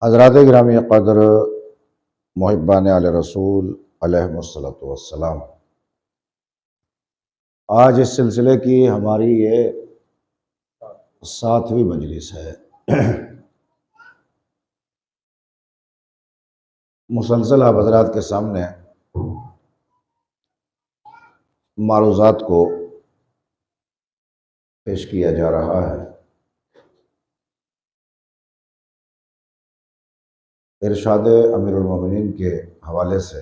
हज़रात गिरामी क़द्र मुहिब्बान आले रसूल अलैहिमुस्सलातु वस्सलाम, आज इस सिलसिले की हमारी ये 7वीं मजलिस है। मुसलसल आप हज़रात के सामने मारूज़ात को पेश किया जा रहा है। इरशाद अमीरुल मोमिनीन के हवाले से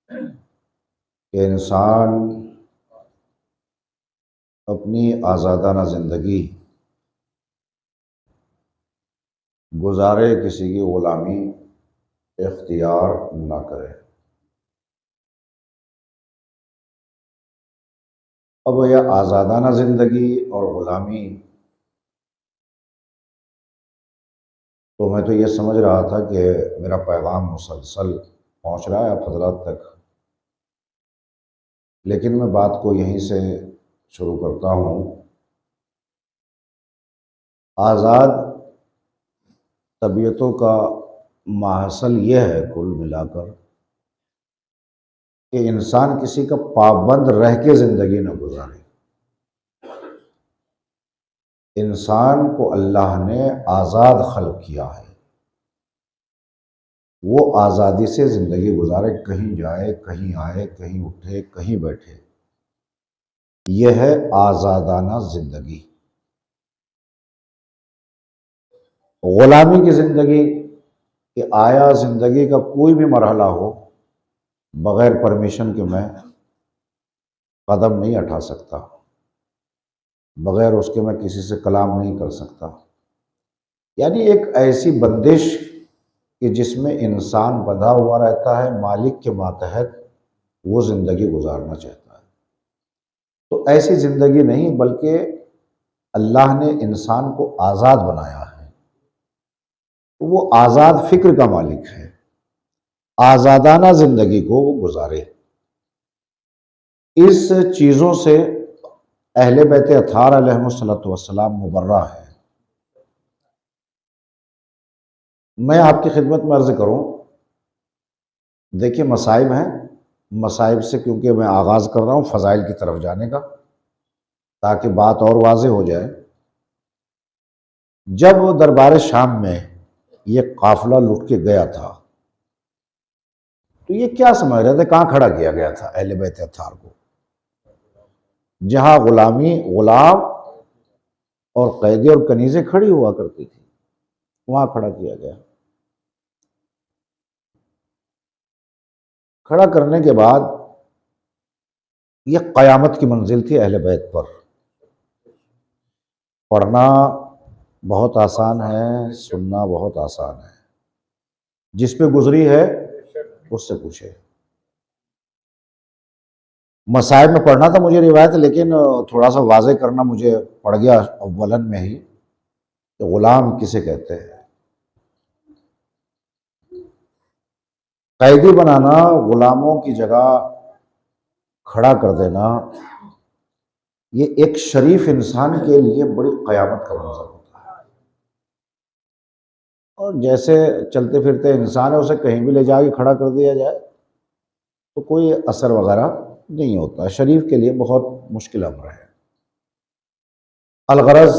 कि इंसान अपनी आज़ादाना ज़िंदगी गुजारे, किसी की ग़ुलामी इख्तियार न करे। अब यह आज़ादाना ज़िंदगी और ग़ुलामी, तो मैं तो ये समझ रहा था कि मेरा पैगाम मुसलसल पहुँच रहा है आप हज़रात तक, लेकिन मैं बात को यहीं से शुरू करता हूँ। आज़ाद तबीयतों का माहसल यह है कुल मिलाकर कि इंसान किसी का पाबंद रह के ज़िंदगी न गुजारे। इंसान को अल्लाह ने आज़ाद खल्क़ किया है, वो आज़ादी से ज़िंदगी गुजारे, कहीं जाए, कहीं आए, कहीं उठे, कहीं बैठे। यह है आज़ादाना ज़िंदगी। ग़ुलामी की ज़िंदगी कि आया ज़िंदगी का कोई भी मरहला हो, बग़ैर परमिशन के मैं कदम नहीं उठा सकता, बग़ैर उसके मैं किसी से कलाम नहीं कर सकता। यानी एक ऐसी बंदिश कि जिसमें इंसान बंधा हुआ रहता है, मालिक के मातहत वो ज़िंदगी गुजारना चाहता है। तो ऐसी ज़िंदगी नहीं, बल्कि अल्लाह ने इंसान को आज़ाद बनाया है। वो आज़ाद फ़िक्र का मालिक है, आज़ादाना ज़िंदगी को वो गुजारे। इस चीज़ों से अहले बैत अताहर अलैहिमुस्सलातु वस्सलाम मुबर्रा है। मैं आपकी खिदमत में अर्ज़ करूँ, देखिए मसाइब हैं, मसाइब से क्योंकि मैं आगाज़ कर रहा हूँ फ़ज़ाइल की तरफ जाने का, ताकि बात और वाज़ेह हो जाए। जब वो दरबार शाम में ये काफ़िला लुट के गया था, तो ये क्या समझ रहे थे, कहाँ खड़ा किया गया था अहले बैत अताहर को? जहाँ ग़ुलामी, ग़ुलाम और कैदी और कनीज़ें खड़ी हुआ करती थी, वहाँ खड़ा किया गया। खड़ा करने के बाद ये क़यामत की मंजिल थी अहले बैत पर। पढ़ना बहुत आसान है, सुनना बहुत आसान है। जिस पे गुजरी है उससे पूछे। मसाइब में पढ़ना था मुझे रिवायत, लेकिन थोड़ा सा वाज़ेह करना मुझे पड़ गया अव्वलन में ही कि ग़ुलाम किसे कहते हैं। कैदी बनाना, ग़ुलामों की जगह खड़ा कर देना, ये एक शरीफ इंसान के लिए बड़ी क़यामत का मंज़र होता है। और जैसे चलते फिरते इंसान है, उसे कहीं भी ले जाके खड़ा कर दिया जाए तो कोई असर वगैरह नहीं होता। शरीफ के लिए बहुत मुश्किल अमर है। अलगरज़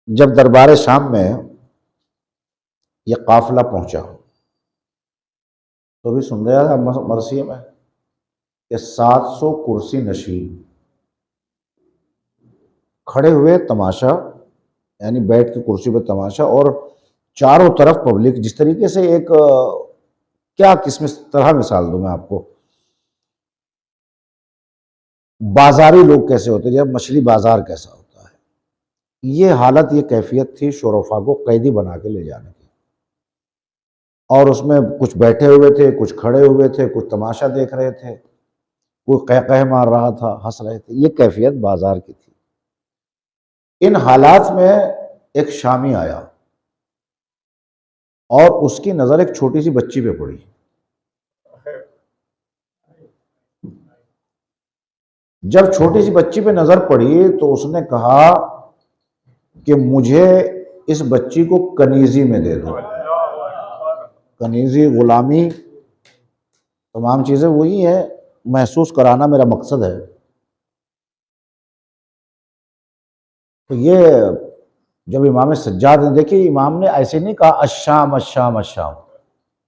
जब दरबार शाम में ये काफ़िला पहुंचा, तो भी सुन रहा था मरसिए में कि 700 कुर्सी नशीन खड़े हुए, तमाशा यानी बैठ के कुर्सी पर तमाशा, और चारों तरफ पब्लिक। जिस तरीके से एक क्या किस तरह मिसाल दूं मैं आपको, बाजारी लोग कैसे होते हैं, जब मछली बाजार कैसा होता है, ये हालत, ये कैफियत थी शोरफा को कैदी बना के ले जाने की। और उसमें कुछ बैठे हुए थे, कुछ खड़े हुए थे, कुछ तमाशा देख रहे थे, कोई कह कह मार रहा था, हंस रहे थे। ये कैफियत बाजार की थी। इन हालात में एक शामी आया और उसकी नज़र एक छोटी सी बच्ची पे पड़ी। जब छोटी सी बच्ची पे नजर पड़ी तो उसने कहा कि मुझे इस बच्ची को कनीजी में दे दो। कनीजी, गुलामी, तमाम चीजें वही है, महसूस कराना मेरा मकसद है। तो ये जब इमाम सज्जाद ने, देखिए इमाम ने ऐसे नहीं कहा अशाम अशाम अशाम,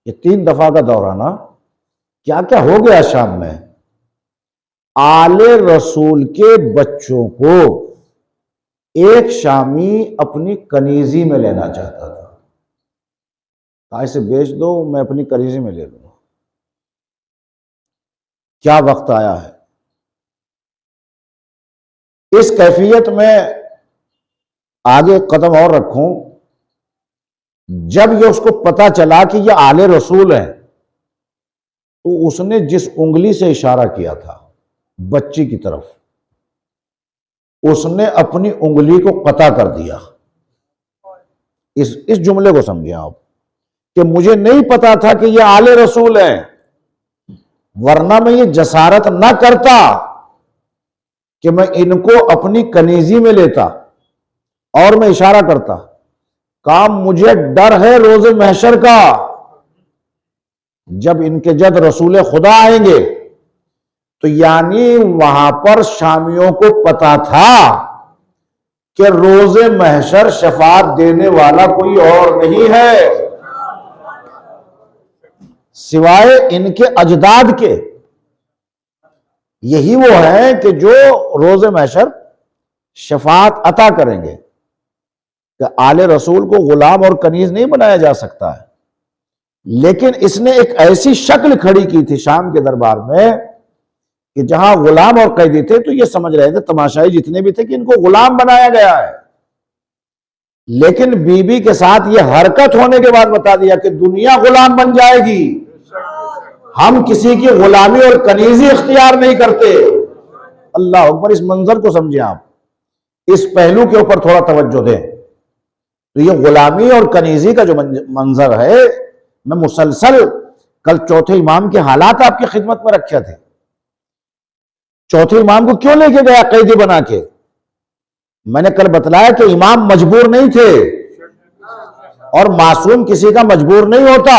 ये 3 दफा का दौराना, क्या क्या हो गया शाम में। आले रसूल के बच्चों को एक शामी अपनी कनीजी में लेना चाहता था, कहा इसे बेच दो, मैं अपनी कनीजी में ले लूंगा। क्या वक्त आया है। इस कैफियत में आगे कदम और रखूं, जब ये उसको पता चला कि ये आले रसूल हैं, तो उसने जिस उंगली से इशारा किया था बच्ची की तरफ, उसने अपनी उंगली को कता कर दिया। इस जुमले को समझे आप कि मुझे नहीं पता था कि ये आले रसूल हैं, वरना मैं ये जसारत ना करता कि मैं इनको अपनी कनीजी में लेता और मैं इशारा करता। काम मुझे डर है रोज़े महशर का, जब इनके जद रसूल खुदा आएंगे। तो यानी वहां पर शामियों को पता था कि रोज़े महशर शफाअत देने वाला कोई और नहीं है सिवाय इनके अजदाद के। यही वो है कि जो रोज़े महशर शफाअत अता करेंगे। कि आले रसूल को गुलाम और कनीज नहीं बनाया जा सकता है, लेकिन इसने एक ऐसी शक्ल खड़ी की थी शाम के दरबार में कि जहां गुलाम और कैदी थे तो ये समझ रहे थे, तमाशाई जितने भी थे, कि इनको गुलाम बनाया गया है। लेकिन बीबी के साथ ये हरकत होने के बाद बता दिया कि दुनिया गुलाम बन जाएगी, हम किसी की गुलामी और कनीजी इख्तियार नहीं करते। अल्लाह अकबर। इस मंजर को समझे आप, इस पहलू के ऊपर थोड़ा तवज्जो दें। तो ये गुलामी और कनीजी का जो मंजर है, मैं मुसलसल कल चौथे इमाम के हालात आपकी खिदमत में रखे थे। चौथे इमाम को क्यों लेके गया कैदी बना के, मैंने कल बतलाया कि इमाम मजबूर नहीं थे और मासूम किसी का मजबूर नहीं होता।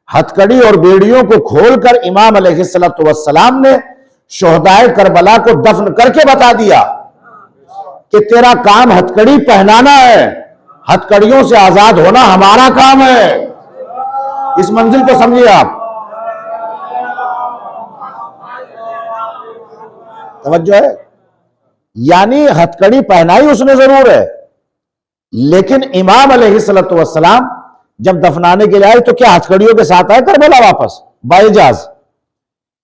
हथकड़ी और बेड़ियों को खोलकर इमाम अलैहिस्सलातु वस्सलाम ने शोहदाए करबला को दफन करके बता दिया कि तेरा काम हथकड़ी पहनाना है, हथकड़ियों से आजाद होना हमारा काम है। इस मंजिल को समझिए आप, तवज्जो है। यानी हथकड़ी पहनाई उसने जरूर है, लेकिन इमाम अलैहिस्सलातु वस्सलाम जब दफनाने के लिए आए तो क्या हथकड़ियों के साथ आए करबला वापस बाइजाज?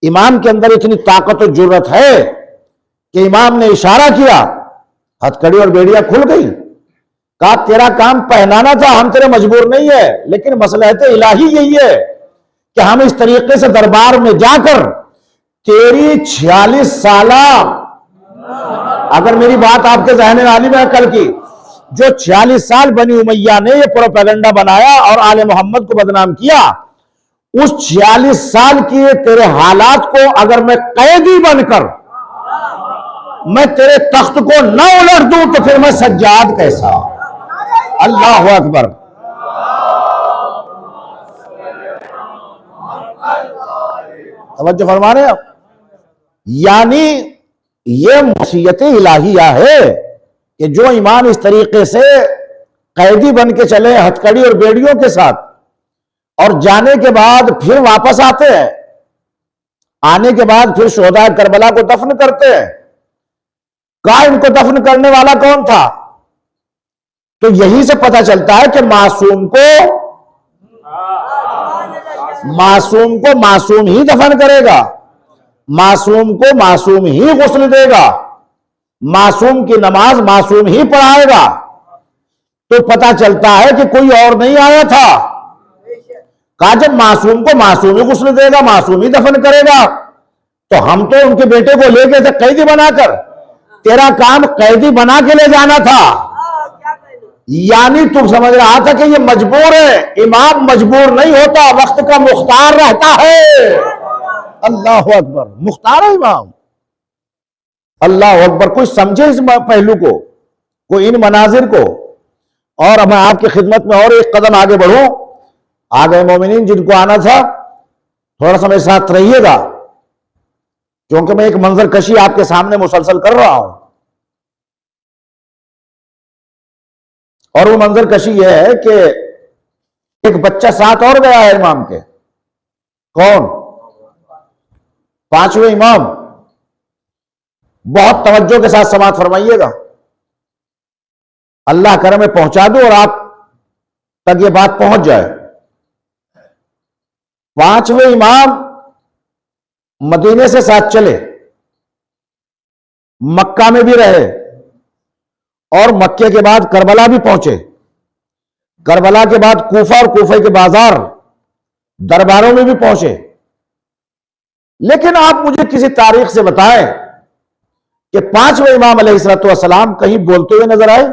इमाम के अंदर इतनी ताकत और जुर्रत है कि इमाम ने इशारा किया, हथकड़ी और बेड़ियां खुल गई। कहा तेरा काम पहनाना था, हम तेरे मजबूर नहीं है, लेकिन मसलहत इलाही यही है कि हम इस तरीके से दरबार में जाकर तेरी 46 साला, अगर मेरी बात आपके ज़हन में आली में कल की, जो 46 साल बनी उमैया ने ये प्रोपेगेंडा बनाया और आले मोहम्मद को बदनाम किया, उस 46 साल की तेरे हालात को अगर मैं कैदी बनकर मैं तेरे तख्त को न उलट दूं तो फिर मैं सज्जाद कैसा। अल्लाह अकबर। तवज्जो फरमा रहे हैं। यानी ये मसीयत इलाहिया है कि जो ईमान इस तरीके से कैदी बन के चले हथकड़ी और बेड़ियों के साथ, और जाने के बाद फिर वापस आते हैं, आने के बाद फिर शोहदा करबला को दफन करते हैं। कहा इनको दफन करने वाला कौन था? तो यही से पता चलता है कि मासूम को मासूम ही दफन करेगा, मासूम को मासूम ही गुस्ल देगा, मासूम की नमाज मासूम ही पढ़ाएगा। तो पता चलता है कि कोई और नहीं आया था। कहा जब मासूम को मासूम ही गुस्ल देगा, मासूम ही दफन करेगा, तो हम तो उनके बेटे को ले गए थे कैदी बनाकर, तेरा काम कैदी बना के ले जाना था। यानी तू समझ रहा था कि ये मजबूर है। इमाम मजबूर नहीं होता, वक्त का मुख्तार रहता है। अल्लाह अकबर। मुख्तार है इमाम। अल्लाह अकबर। कोई समझे इस पहलू को, कोई इन मनाजिर को। और मैं आपकी खिदमत में और एक कदम आगे बढ़ूं। आ गए मोमिनीन जिनको आना था, थोड़ा सा मेरे साथ रहिएगा, क्योंकि मैं एक मंजर कशी आपके सामने मुसलसल कर रहा हूं। और वो मंजर कशी यह है कि एक बच्चा साथ और गया है इमाम के। कौन? पांचवें इमाम। बहुत तवज्जो के साथ समाअत फरमाइएगा। अल्लाह करम में पहुंचा दो और आप तक ये बात पहुंच जाए। पांचवें इमाम मदीने से साथ चले, मक्का में भी रहे और मक्के के बाद करबला भी पहुंचे। करबला के बाद कूफा और कूफे के बाजार दरबारों में भी पहुंचे। लेकिन आप मुझे किसी तारीख से बताएं कि पांचवें इमाम अलैहिस्सलाम कहीं बोलते हुए नजर आए,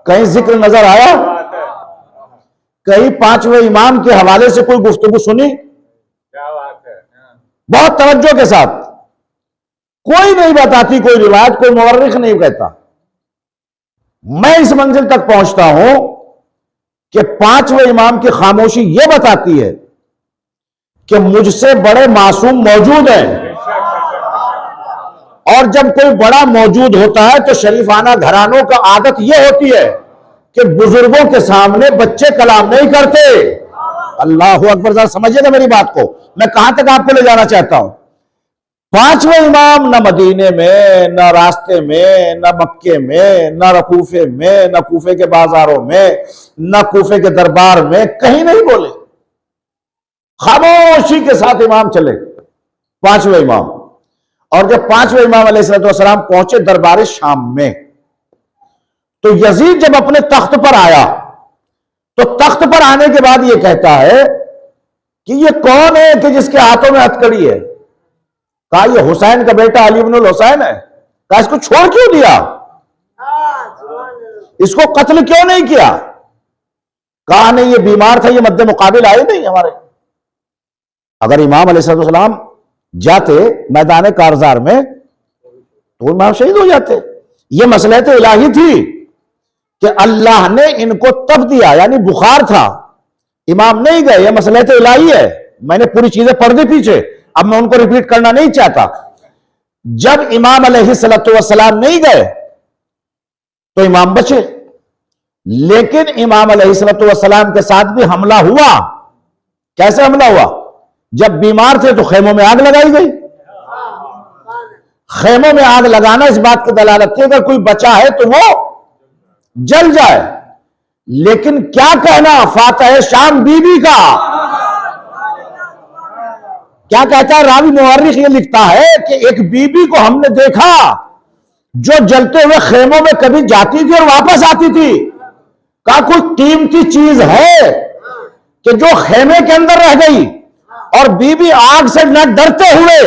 कहीं जिक्र नजर आया, कहीं पांचवें इमाम के हवाले से कोई गुफ्तगू सुनी? क्या बात है। बहुत तवज्जो के साथ। कोई नहीं बताती कोई रिवायत, कोई मुवर्रिख नहीं कहता। मैं इस मंजिल तक पहुंचता हूं कि पांचवें इमाम की खामोशी यह बताती है कि मुझसे बड़े मासूम मौजूद हैं। और जब कोई बड़ा मौजूद होता है तो शरीफाना घरानों का आदत यह होती है कि बुजुर्गों के सामने बच्चे कलाम नहीं करते। अल्लाह अकबर। जरा समझिएगा मेरी बात को, मैं कहां तक आपको ले जाना चाहता हूं। पांचवें इमाम न मदीने में, न रास्ते में, न मक्के में, न कूफे में, न कूफे के बाजारों में, न कूफे के दरबार में, कहीं नहीं बोले। खामोशी के साथ इमाम चले, पांचवें इमाम। और जब पांचवें इमाम अलैहिस्सलाम पहुंचे दरबार शाम में, तो यजीद जब अपने तख्त पर आया तो तख्त पर आने के बाद यह कहता है कि यह कौन है कि जिसके हाथों में हथकड़ी है? कहा यह हुसैन का बेटा अली इब्नुल हुसैन है। कहा इसको छोड़ क्यों दिया, इसको कत्ल क्यों नहीं किया? कहा नहीं ये बीमार था, ये मद्दे मुकाबिल आए नहीं हमारे। अगर इमाम अलैहिस्सलाम जाते मैदान कारजार में तो इमाम शहीद हो जाते। यह मसलहत इलाही थी कि अल्लाह ने इनको तब दिया, यानी बुखार था, इमाम नहीं गए। यह मसलहत इलाही है। मैंने पूरी चीजें पढ़ दी पीछे, अब मैं उनको रिपीट करना नहीं चाहता। जब इमाम अलैहिस्सलाम नहीं गए तो इमाम बचे। लेकिन इमाम अलैहिस्सलाम के साथ भी हमला हुआ। कैसे हमला हुआ? जब बीमार थे तो खेमों में आग लगाई गई। खेमों में आग लगाना इस बात की दलालत थी अगर कोई बचा है तो वो जल जाए। लेकिन क्या कहना फातह शाम बीबी का, क्या कहता है रावी मुअर्रिख? ये लिखता है कि एक बीबी को हमने देखा जो जलते हुए खेमों में कभी जाती थी और वापस आती थी। कहा कोई कीमती चीज है कि जो खेमे के अंदर रह गई, और बीबी आग से न डरते हुए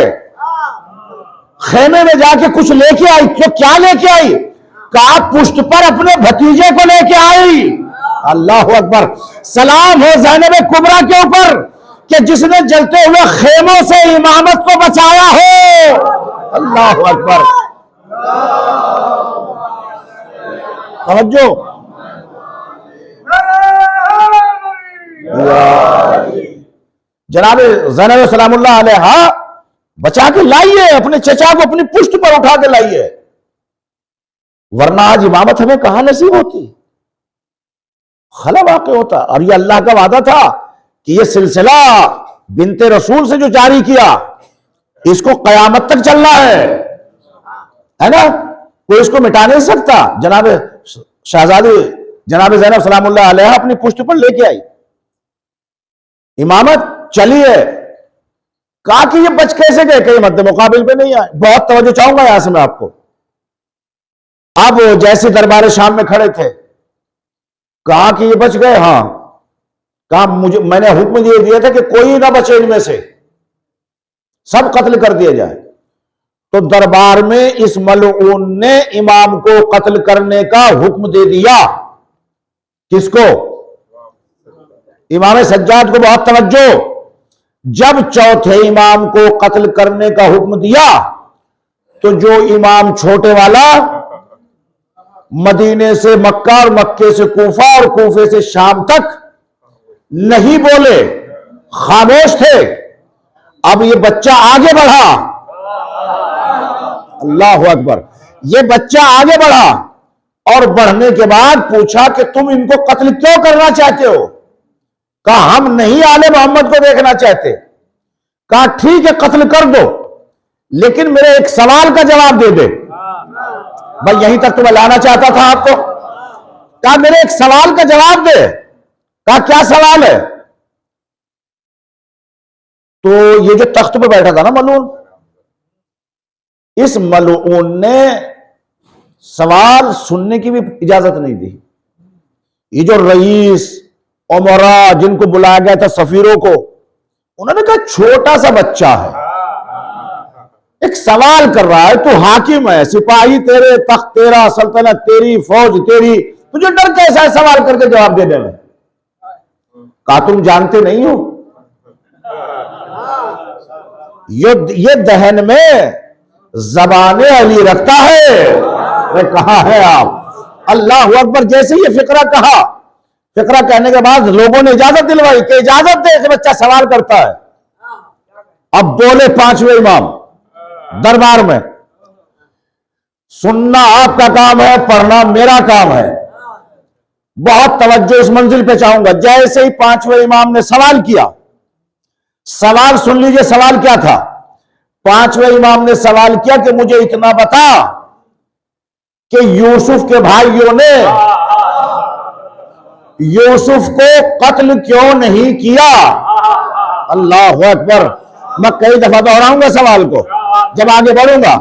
खेमे में जाके कुछ लेके आई। तो क्या लेके आई? कहा पुष्ट पर अपने भतीजे को लेके आई। अल्लाह अकबर। सलाम हो ज़ैनब कुबरा के ऊपर कि जिसने जलते हुए खेमों से इमामत को बचाया हो। अल्लाह अकबर। समझो, जनाब ज़ैनब सलामुल्लाह अलैहा बचा के लाइए, अपने चचा को अपनी पुष्ट पर उठा के लाइए, वरना आज इमामत हमें कहां नसीब होती, खला वाक़ होता। और ये अल्लाह का वादा था कि ये सिलसिला बिनते रसूल से जो जारी किया इसको कयामत तक चलना है ना, कोई इसको मिटा नहीं सकता। जनाब शहजादी जनाब ज़ैनब सलामुल्लाह अलैहा अपनी पुष्ट पर लेके आई, इमामत चली है। कहा कि ये बच कैसे गए, कहीं मद्दे मुकाबिल पे नहीं आए। बहुत तवज्जो चाहूंगा यहां से मैं आपको। अब जैसे दरबार शाम में खड़े थे, कहा कि ये बच गए। हां, कहा मैंने हुक्म दे दिया था कि कोई ना बचे इनमें से, सब कत्ल कर दिया जाए। तो दरबार में इस मलऊन ने इमाम को कत्ल करने का हुक्म दे दिया। किसको? इमाम सज्जाद को। बहुत तवज्जो। जब चौथे इमाम को कत्ल करने का हुक्म दिया तो जो इमाम छोटे वाला मदीने से मक्का और मक्के से कूफा और कूफे से शाम तक नहीं बोले, खामोश थे, अब ये बच्चा आगे बढ़ा, अल्लाह अकबर, ये बच्चा आगे बढ़ा और बढ़ने के बाद पूछा कि तुम इनको कत्ल क्यों करना चाहते हो? कहा हम नहीं आले मोहम्मद को देखना चाहते। कहा ठीक है कत्ल कर दो, लेकिन मेरे एक सवाल का जवाब दे दे। भाई यहीं तक तो मैं लाना चाहता था आपको। कहा मेरे एक सवाल का जवाब दे। कहा क्या सवाल है? तो ये जो तख्त पे बैठा था ना मलून, इस मलून ने सवाल सुनने की भी इजाजत नहीं दी। ये जो रईस उमरा जिनको बुलाया गया था, सफीरों को, उन्होंने कहा छोटा सा बच्चा है, एक सवाल कर रहा है, तू हाकिम है, सिपाही तेरे, तख्त तेरा, सल्तनत तेरी, फौज तेरी, तुझे डर कैसा है सवाल करके जवाब देने में? कहा तुम जानते नहीं हो, ये दहन में ज़बाने अली रखता है। कहा है आप, अल्लाह अकबर। जैसे ये फिक्रा कहा, फिक्रा कहने के बाद लोगों ने इजाजत दिलवाई कि इजाजत दे कि बच्चा सवाल करता है। अब बोले पांचवें इमाम दरबार में, सुनना आपका काम है, पढ़ना मेरा काम है। बहुत तवज्जो इस मंजिल पे चाहूंगा। जैसे ही पांचवें इमाम ने सवाल किया, सवाल सुन लीजिए, सवाल क्या था? पांचवें इमाम ने सवाल किया कि मुझे इतना बता कि यूसुफ के भाइयों ने यूसुफ को कत्ल क्यों नहीं किया? अल्लाह अकबर। मैं कई दफा दोहराऊंगा सवाल को जब आगे बढ़ूंगा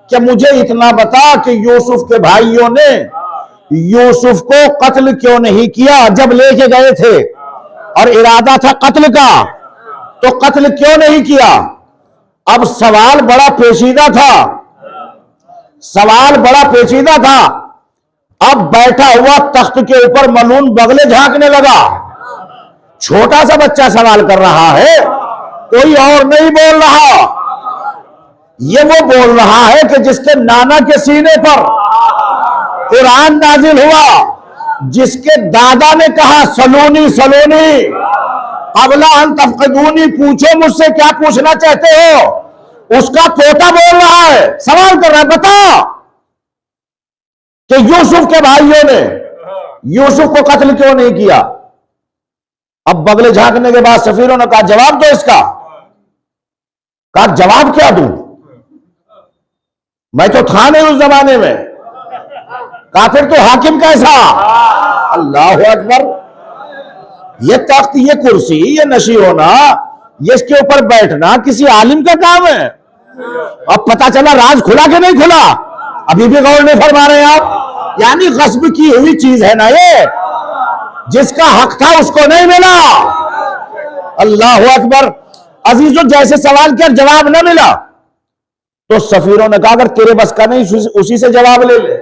कि मुझे इतना बता कि यूसुफ के भाइयों ने यूसुफ को कत्ल क्यों नहीं किया? जब लेके गए थे और इरादा था कत्ल का, तो कत्ल क्यों नहीं किया? अब सवाल बड़ा पेचीदा था, सवाल बड़ा पेचीदा था। अब बैठा हुआ तख्त के ऊपर मलून बगले झांकने लगा। छोटा सा बच्चा सवाल कर रहा है, कोई और नहीं बोल रहा। ये वो बोल रहा है कि जिसके नाना के सीने पर कुरान नाजिल हुआ, जिसके दादा ने कहा सलूनी सलूनी अबला अन तफकदूनी, पूछो मुझसे क्या पूछना चाहते हो, उसका पोता बोल रहा है, सवाल कर रहा है, बता कि यूसुफ के भाइयों ने यूसुफ को कत्ल क्यों नहीं किया? अब बगले झांकने के बाद सफीरों ने कहा जवाब दो इसका। कहा जवाब क्या दूं, मैं तो था नहीं उस जमाने में। कहा फिर तो हाकिम कैसा? अल्लाह अकबर। ये तख्त, ये कुर्सी, ये नशी होना, ये इसके ऊपर बैठना किसी आलिम का काम है। अब पता चला राज खुला कि नहीं खुला, अभी भी गौर नहीं फरमा रहे आप। यानी गस्ब की हुई चीज है ना ये, जिसका हक था उसको नहीं मिला। अल्लाह अकबर। अजीजों, जैसे सवाल किया जवाब ना मिला तो सफीरों ने कहा अगर तेरे बस का नहीं उसी से जवाब ले ले,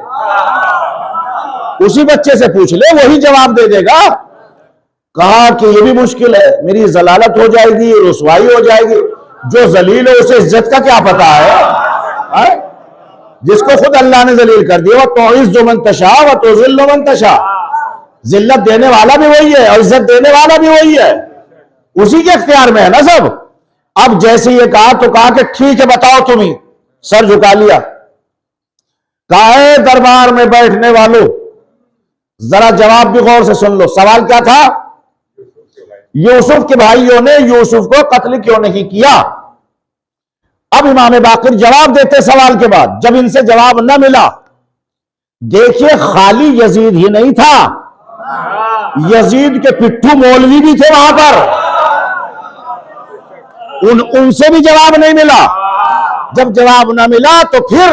उसी बच्चे से पूछ ले, वही जवाब दे देगा। कहा कि ये भी मुश्किल है, मेरी जलालत हो जाएगी, रुसवाई हो जाएगी। जो जलील है उसे इज्जत का क्या पता है? जिसको खुद अल्लाह ने जलील कर दिया, वह तोइज़्ज़ु मन तशा व तुज़िल्लु मन तशा। जिल्लत देने वाला भी वही है और इज्जत देने वाला भी वही है, उसी के इख्तियार में है ना सब। अब जैसे ये कहा तो कहा कि ठीक है बताओ तुम ही। सर झुका लिया। कहा दरबार में बैठने वालों, जरा जवाब भी गौर से सुन लो। सवाल क्या था? यूसुफ के भाइयों ने यूसुफ को कत्ल क्यों नहीं किया? अब इमाम बाकिर जवाब देते सवाल के बाद। जब इनसे जवाब न मिला, देखिए खाली यजीद ही नहीं था, यजीद के पिट्ठू मौलवी भी थे वहां पर, उनसे भी जवाब नहीं मिला। जब जवाब न मिला तो फिर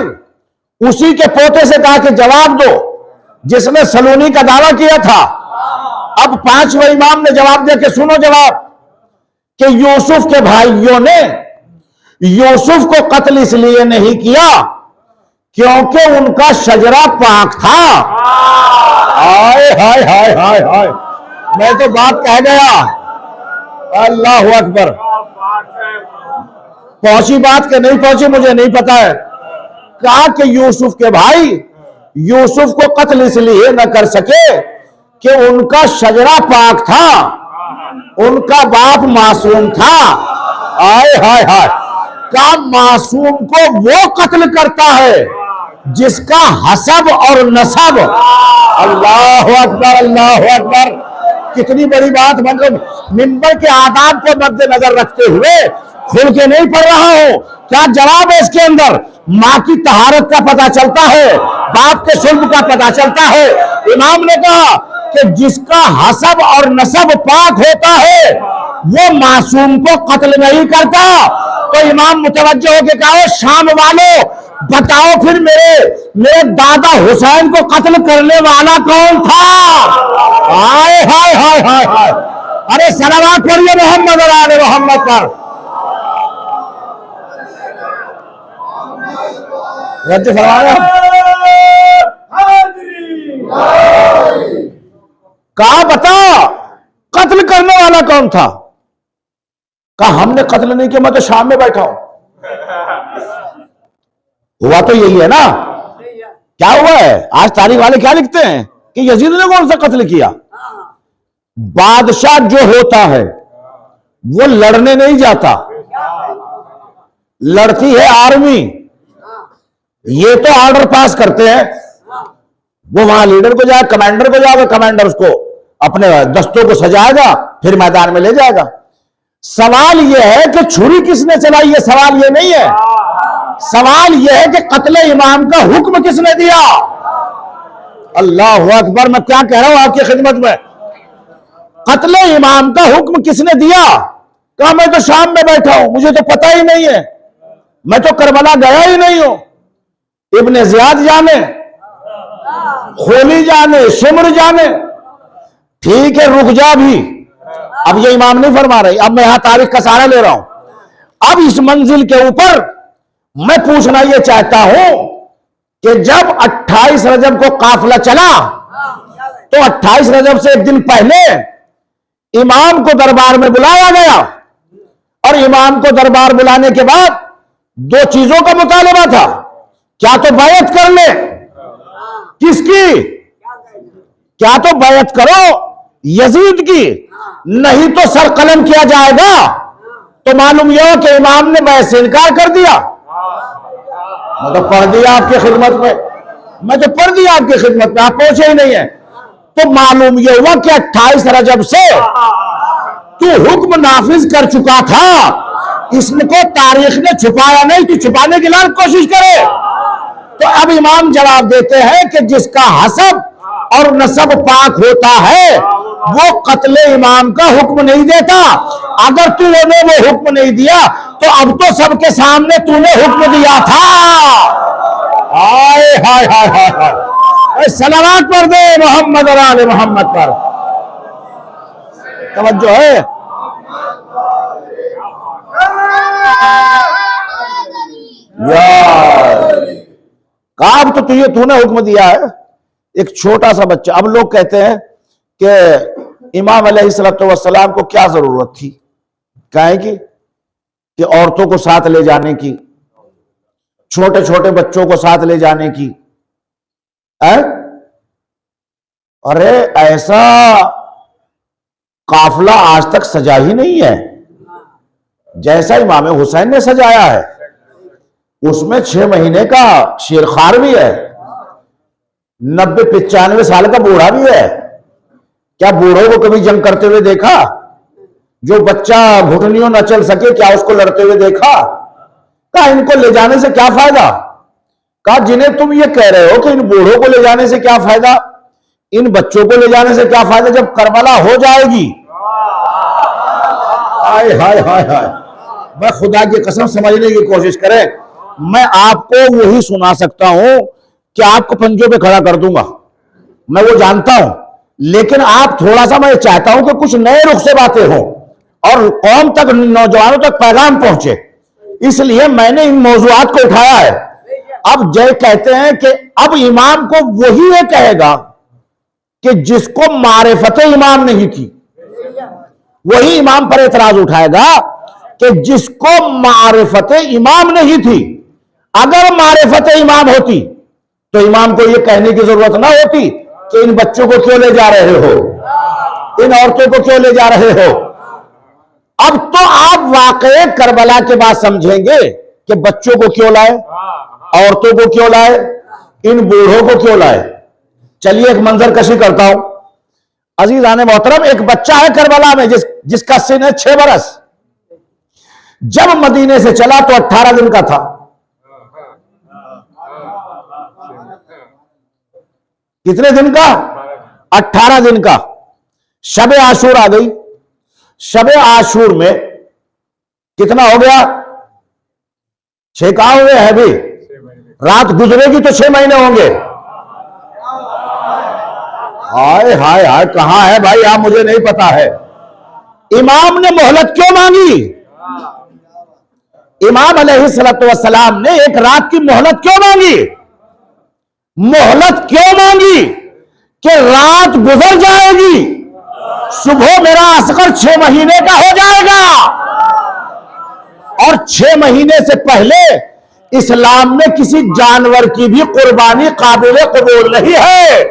उसी के पोते से कहा कि जवाब दो जिसने सलूनी का दावा किया था। अब पांचवें इमाम ने जवाब दिया कि सुनो जवाब, कि यूसुफ के भाइयों ने यूसुफ को कत्ल इसलिए नहीं किया क्योंकि उनका शजरा पाक था। हाय हाय हाय हाय हाय, मैं तो बात कह गया। अल्लाह अकबर। पहुंची बात के नहीं पहुंची मुझे नहीं पता है। कहा कि यूसुफ के भाई यूसुफ को कत्ल इसलिए न कर सके कि उनका शजरा पाक था, उनका बाप मासूम था। आए हाय हाय, का मासूम को वो कत्ल करता है जिसका हसब और नसब। अल्लाह अकबर, अल्लाह अकबर। कितनी बड़ी बात। मतलब मिंबर के आदाब को मद्देनजर रखते हुए खुल के नहीं पढ़ रहा हूं। क्या जवाब है इसके अंदर? माँ की तहारत का पता चलता है, बाप के सुल्ब का पता चलता है। इमाम ने कहा कि जिसका हसब और नसब पाक होता है वो मासूम को कत्ल नहीं करता। तो इमाम मुतवज्जो होकर कहा, शाम वालों बताओ फिर मेरे दादा हुसैन को कत्ल करने वाला कौन था? हाय हाय हाय हाय हाय। अरे सलावत पढ़िए मोहम्मद और आले मोहम्मद पर। कहा बता कत्ल करने वाला कौन था? कहा हमने कत्ल नहीं किया, मैं तो शाम में बैठा हूं। हुआ तो यही है ना? क्या हुआ है? आज तारीख वाले क्या लिखते हैं कि यजीद ने कौन सा कत्ल किया। बादशाह जो होता है वो लड़ने नहीं जाता, लड़ती है आर्मी। ये तो ऑर्डर पास करते हैं, वो वहां लीडर को जाएगा, कमांडर को जाएगा, कमांडर उसको अपने दस्तों को सजाएगा, फिर मैदान में ले जाएगा। सवाल यह है कि छुरी किसने चलाई, ये सवाल ये नहीं है। सवाल यह है कि कत्ले इमाम का हुक्म किसने दिया। अल्लाह अकबर। मैं क्या कह रहा हूं आपकी खिदमत में, कत्ले इमाम का हुक्म किसने दिया? कहा मैं तो शाम में बैठा हूं, मुझे तो पता ही नहीं है, मैं तो करबला गया ही नहीं हूं। इब्ने ज़ियाद जाने, खोली जाने, शिमर जाने। ठीक है रुक जा भी, अब ये इमाम नहीं फरमा रही, अब मैं यहां तारीख का सहारा ले रहा हूं। अब इस मंजिल के ऊपर मैं पूछना यह चाहता हूं कि जब 28 रजब को काफिला चला तो 28 रजब से एक दिन पहले इमाम को दरबार में बुलाया गया, और इमाम को दरबार बुलाने के बाद दो चीजों का मुतालबा था। क्या तो बैयत कर ले, किसकी? क्या तो बैयत करो यजीद की, नहीं तो सर कलम किया जाएगा। तो मालूम यह कि इमाम ने बैत से इनकार कर दिया। मैं तो पढ़ दिया आपकी खिदमत में, मैं तो पढ़ दिया आपकी खिदमत में, आप पहुंचे ही नहीं है। तो मालूम यह हुआ कि 28 रजब से तू हुक्म नाफिज कर चुका था, इसको तारीख ने छुपाया नहीं, तू छुपाने की लाख कोशिश करे। तो अब इमाम जवाब देते हैं कि जिसका हसब और नसब पाक होता है वो कत्ले इमाम का हुक्म नहीं देता। अगर तूने वो हुक्म नहीं दिया तो अब तो सबके सामने तूने हुक्म दिया था। हाय हाय हाय हाय हाय। सलावत पर दे मोहम्मद और आले मोहम्मद पर। तवज्जो है? अब तो तूने हुक्म दिया है। एक छोटा सा बच्चा, अब लोग कहते हैं कि इमाम अलैहिस्सलाम को क्या जरूरत थी काहे की कि औरतों को साथ ले जाने की, छोटे छोटे बच्चों को साथ ले जाने की है? अरे ऐसा काफिला आज तक सजा ही नहीं है जैसा इमाम हुसैन ने सजाया है। उसमें 6 महीने का शेरखार भी है, 90-95 साल का बूढ़ा भी है। क्या बूढ़ों को कभी जंग करते हुए देखा? जो बच्चा घुटनियों न चल सके क्या उसको लड़ते हुए देखा? कहा इनको ले जाने से क्या फायदा? कहा जिन्हें तुम ये कह रहे हो कि इन बूढ़ों को ले जाने से क्या फायदा, इन बच्चों को ले जाने से क्या फायदा जब करबला हो जाएगी। हाय हाय हाय हाय। मैं खुदा की कसम समझने की कोशिश करें, मैं आपको वही सुना सकता हूं कि आपको पंजों पे खड़ा कर दूंगा, मैं वो जानता हूं। लेकिन आप थोड़ा सा, मैं चाहता हूं कि कुछ नए रुख से बातें हो और कौम तक, नौजवानों तक पैगाम पहुंचे, इसलिए मैंने इन मौजूआत को उठाया है। अब जय कहते हैं कि अब इमाम को वही ये कहेगा कि जिसको मारिफत इमाम नहीं थी, वही इमाम पर एतराज उठाएगा कि जिसको मारिफत इमाम नहीं थी। अगर मारिफत इमाम होती तो इमाम को यह कहने की जरूरत ना होती कि इन बच्चों को क्यों ले जा रहे हो, इन औरतों को क्यों ले जा रहे हो। अब तो आप वाकई करबला के बाद समझेंगे कि बच्चों को क्यों लाए, औरतों को क्यों लाए, इन बूढ़ों को क्यों लाए। चलिए एक मंजर कशी करता हूं। अजीजान मोहतरम, एक बच्चा है करबला में जिसका सिन है 6 बरस। जब मदीने से चला तो 18 दिन का था। कितने दिन का? 18 दिन का। शब आशूर आ गई। शब आशूर में कितना हो गया? 6 कहां हुए हैं अभी? रात गुजरेगी तो 6 महीने होंगे। हाय हाय हाय, कहां है भाई आप? मुझे नहीं पता है। इमाम ने मोहलत क्यों मांगी? इमाम अलैहिस्सलातु वस्सलाम ने एक रात की मोहलत क्यों मांगी? मोहलत क्यों मांगी? कि रात गुजर जाएगी, सुबह मेरा असगर 6 महीने का हो जाएगा। और 6 महीने से पहले इस्लाम में किसी जानवर की भी कुर्बानी काबिल कबूल नहीं है।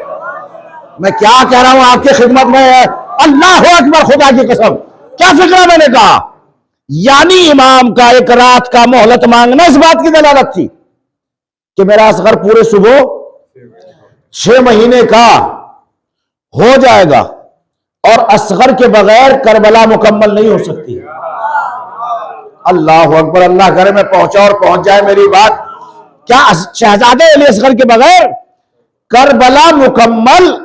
मैं क्या कह रहा हूं आपकी खिदमत में, अल्लाह अकबर, खुदा की कसम, क्या फिक्र मैंने कहा। यानी इमाम का एक रात का मोहलत मांगना इस बात की दलालत थी कि मेरा असगर पूरे सुबह 6 महीने का हो जाएगा। और असगर के बगैर करबला मुकम्मल नहीं हो सकती। अल्लाह अकबर, अल्लाह करे मैं पहुंचा और पहुंच जाए मेरी बात। क्या शहजादे अली असगर के बगैर करबला मुकम्मल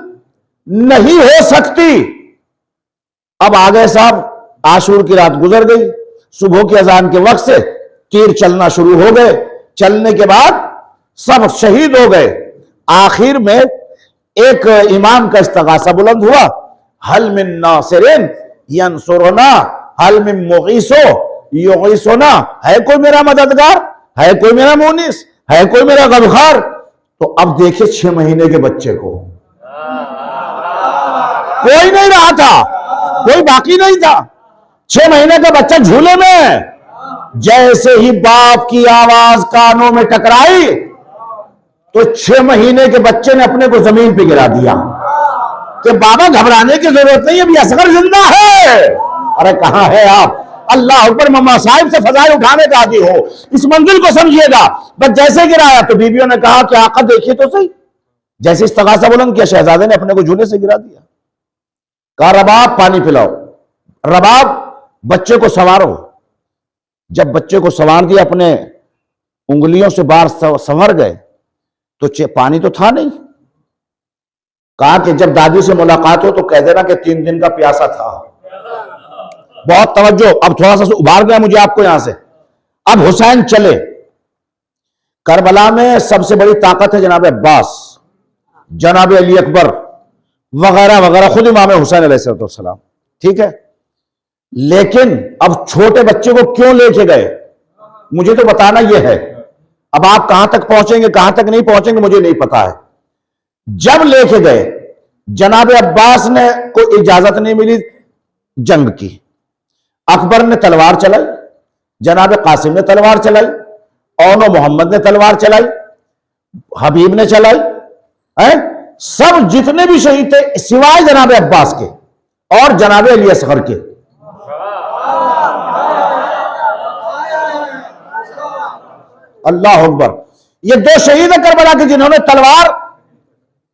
नहीं हो सकती। अब आ गए साहब, आशूर की रात गुजर गई, सुबह की अजान के वक्त से तीर चलना शुरू हो गए। चलने के बाद सब शहीद हो गए। आखिर में एक इमाम का इस्तगासा बुलंद हुआ, हल मिन नासिरिन यंसुरना हल मिन मुगीसो युगीसुना, है कोई मेरा मददगार, है कोई मेरा मुनीस, है कोई मेरा गमखार। तो अब देखिए 6 महीने के बच्चे को कोई नहीं रहा था, कोई बाकी नहीं था। 6 महीने का बच्चा झूले में। जैसे ही बाप की आवाज कानों में टकराई तो 6 महीने के बच्चे ने अपने को जमीन पे गिरा दिया कि बाबा घबराने की जरूरत नहीं, अभी असगर जिंदा है। अरे कहां है आप? अल्लाह ऊपर मम्मा साहिब से फजाइल उठाने का आदि हो, इस मंजिल को समझिएगा। बस जैसे गिराया तो बीबियों ने कहा कि आका देखिए तो सही। जैसे इस्तगासा बुलंद किया, शहजादे ने अपने को झूले से गिरा दिया। कहा रबाब पानी पिलाओ, रबाब बच्चे को संवारो। जब बच्चे को संवार दिया, अपने उंगलियों से बाहर संवर गए तो पानी तो था नहीं। कहा कि जब दादी से मुलाकात हो तो कह देना कि 3 दिन का प्यासा था। बहुत तवज्जो, अब थोड़ा सा उभार गया मुझे आपको यहां से। अब हुसैन चले। करबला में सबसे बड़ी ताकत है जनाब अब्बास, जनाब अली अकबर वगैरह वगैरह, खुद इमाम हुसैन अलैहिस्सलाम, ठीक है। लेकिन अब छोटे बच्चे को क्यों लेके गए मुझे तो बताना यह है। अब आप कहां तक पहुंचेंगे कहां तक नहीं पहुंचेंगे मुझे नहीं पता है। जब लेके गए, जनाब अब्बास ने कोई इजाजत नहीं मिली जंग की। अकबर ने तलवार चलाई, जनाब कासिम ने तलवार चलाई, औनो मोहम्मद ने तलवार चलाई, हबीब ने चलाई, है सब जितने भी शहीद थे सिवाय जनाब अब्बास के और जनाब अली असगर के। अल्लाह अकबर, ये 2 शहीद है करबला के जिन्होंने तलवार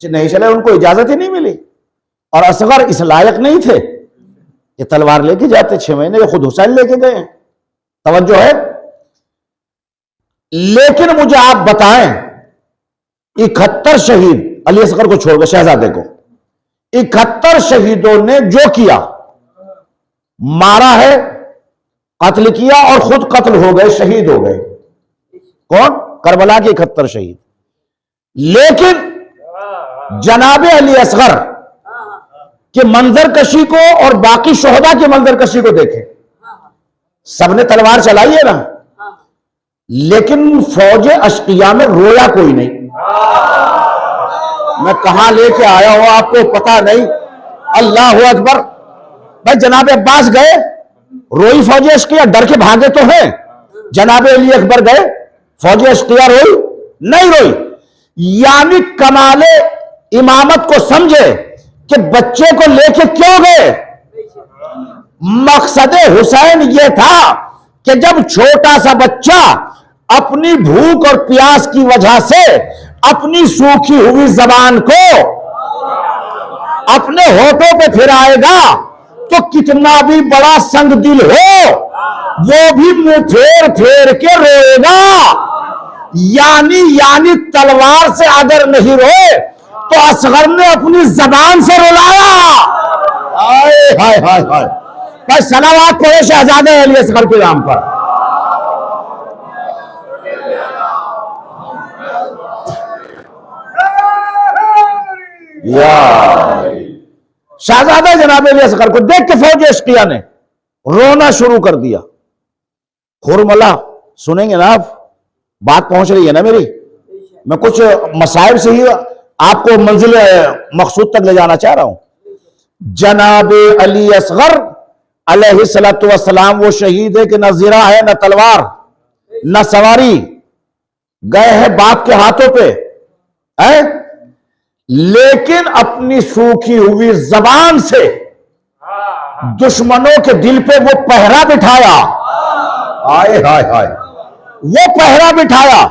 नहीं चले, उनको इजाजत ही नहीं मिली। और असगर इस लायक नहीं थे कि तलवार लेके जाते। 6 महीने खुद हुसैन लेके गए। तवज्जो है। लेकिन मुझे आप बताएं, 71 शहीद अली असगर को छोड़कर शहजादे को, 71 शहीदों ने जो किया, मारा है, कत्ल किया और खुद कत्ल हो गए, शहीद हो गए। कौन? करबला के 71 शहीद। लेकिन जनाब अली असगर के मंजर कशी को और बाकी शोहदा के मंजर कशी को देखें। सबने तलवार चलाई है ना, लेकिन फौज अशकिया में रोया कोई नहीं। मैं कहां लेके आया हूं आपको पता नहीं। अल्लाह अकबर। भाई जनाब अब्बास गए, रोई फौज अशकिया, डर के भागे तो हैं। जनाब अली अकबर गए, फौजी अश्तियार रोई नहीं रोई, यानी कमाले इमामत को समझे कि बच्चे को लेके क्यों गए। मकसद हुसैन ये था कि जब छोटा सा बच्चा अपनी भूख और प्यास की वजह से अपनी सूखी हुई जबान को अपने होठों पे फिराएगा तो कितना भी बड़ा संग दिल हो वो भी मुंह फेर फेर के रोएगा। यानी तलवार से अगर नहीं रोए तो असगर ने अपनी जबान से रुलाया। हाय हाय हाय हाय, भाई सलावत पढ़े शहजादे अली असगर के नाम पर। शहजादा जनाब अली असगर को देख के फौज अश्किया ने रोना शुरू कर दिया। खुरमला सुनेंगे ना आप, बात पहुंच रही है ना मेरी, मैं कुछ मसाइब से ही आपको मंजिल मकसूद तक ले जाना चाह रहा हूं। जनाब अली असगर अलैहिस्सलातु वस्सलाम वो शहीद है कि न जीरा है न तलवार न सवारी, गए हैं बाप के हाथों पे है, लेकिन अपनी सूखी हुई जबान से दुश्मनों के दिल पे वो पहरा बिठाया। हाय हाय हाय, वो पहरा बिठाया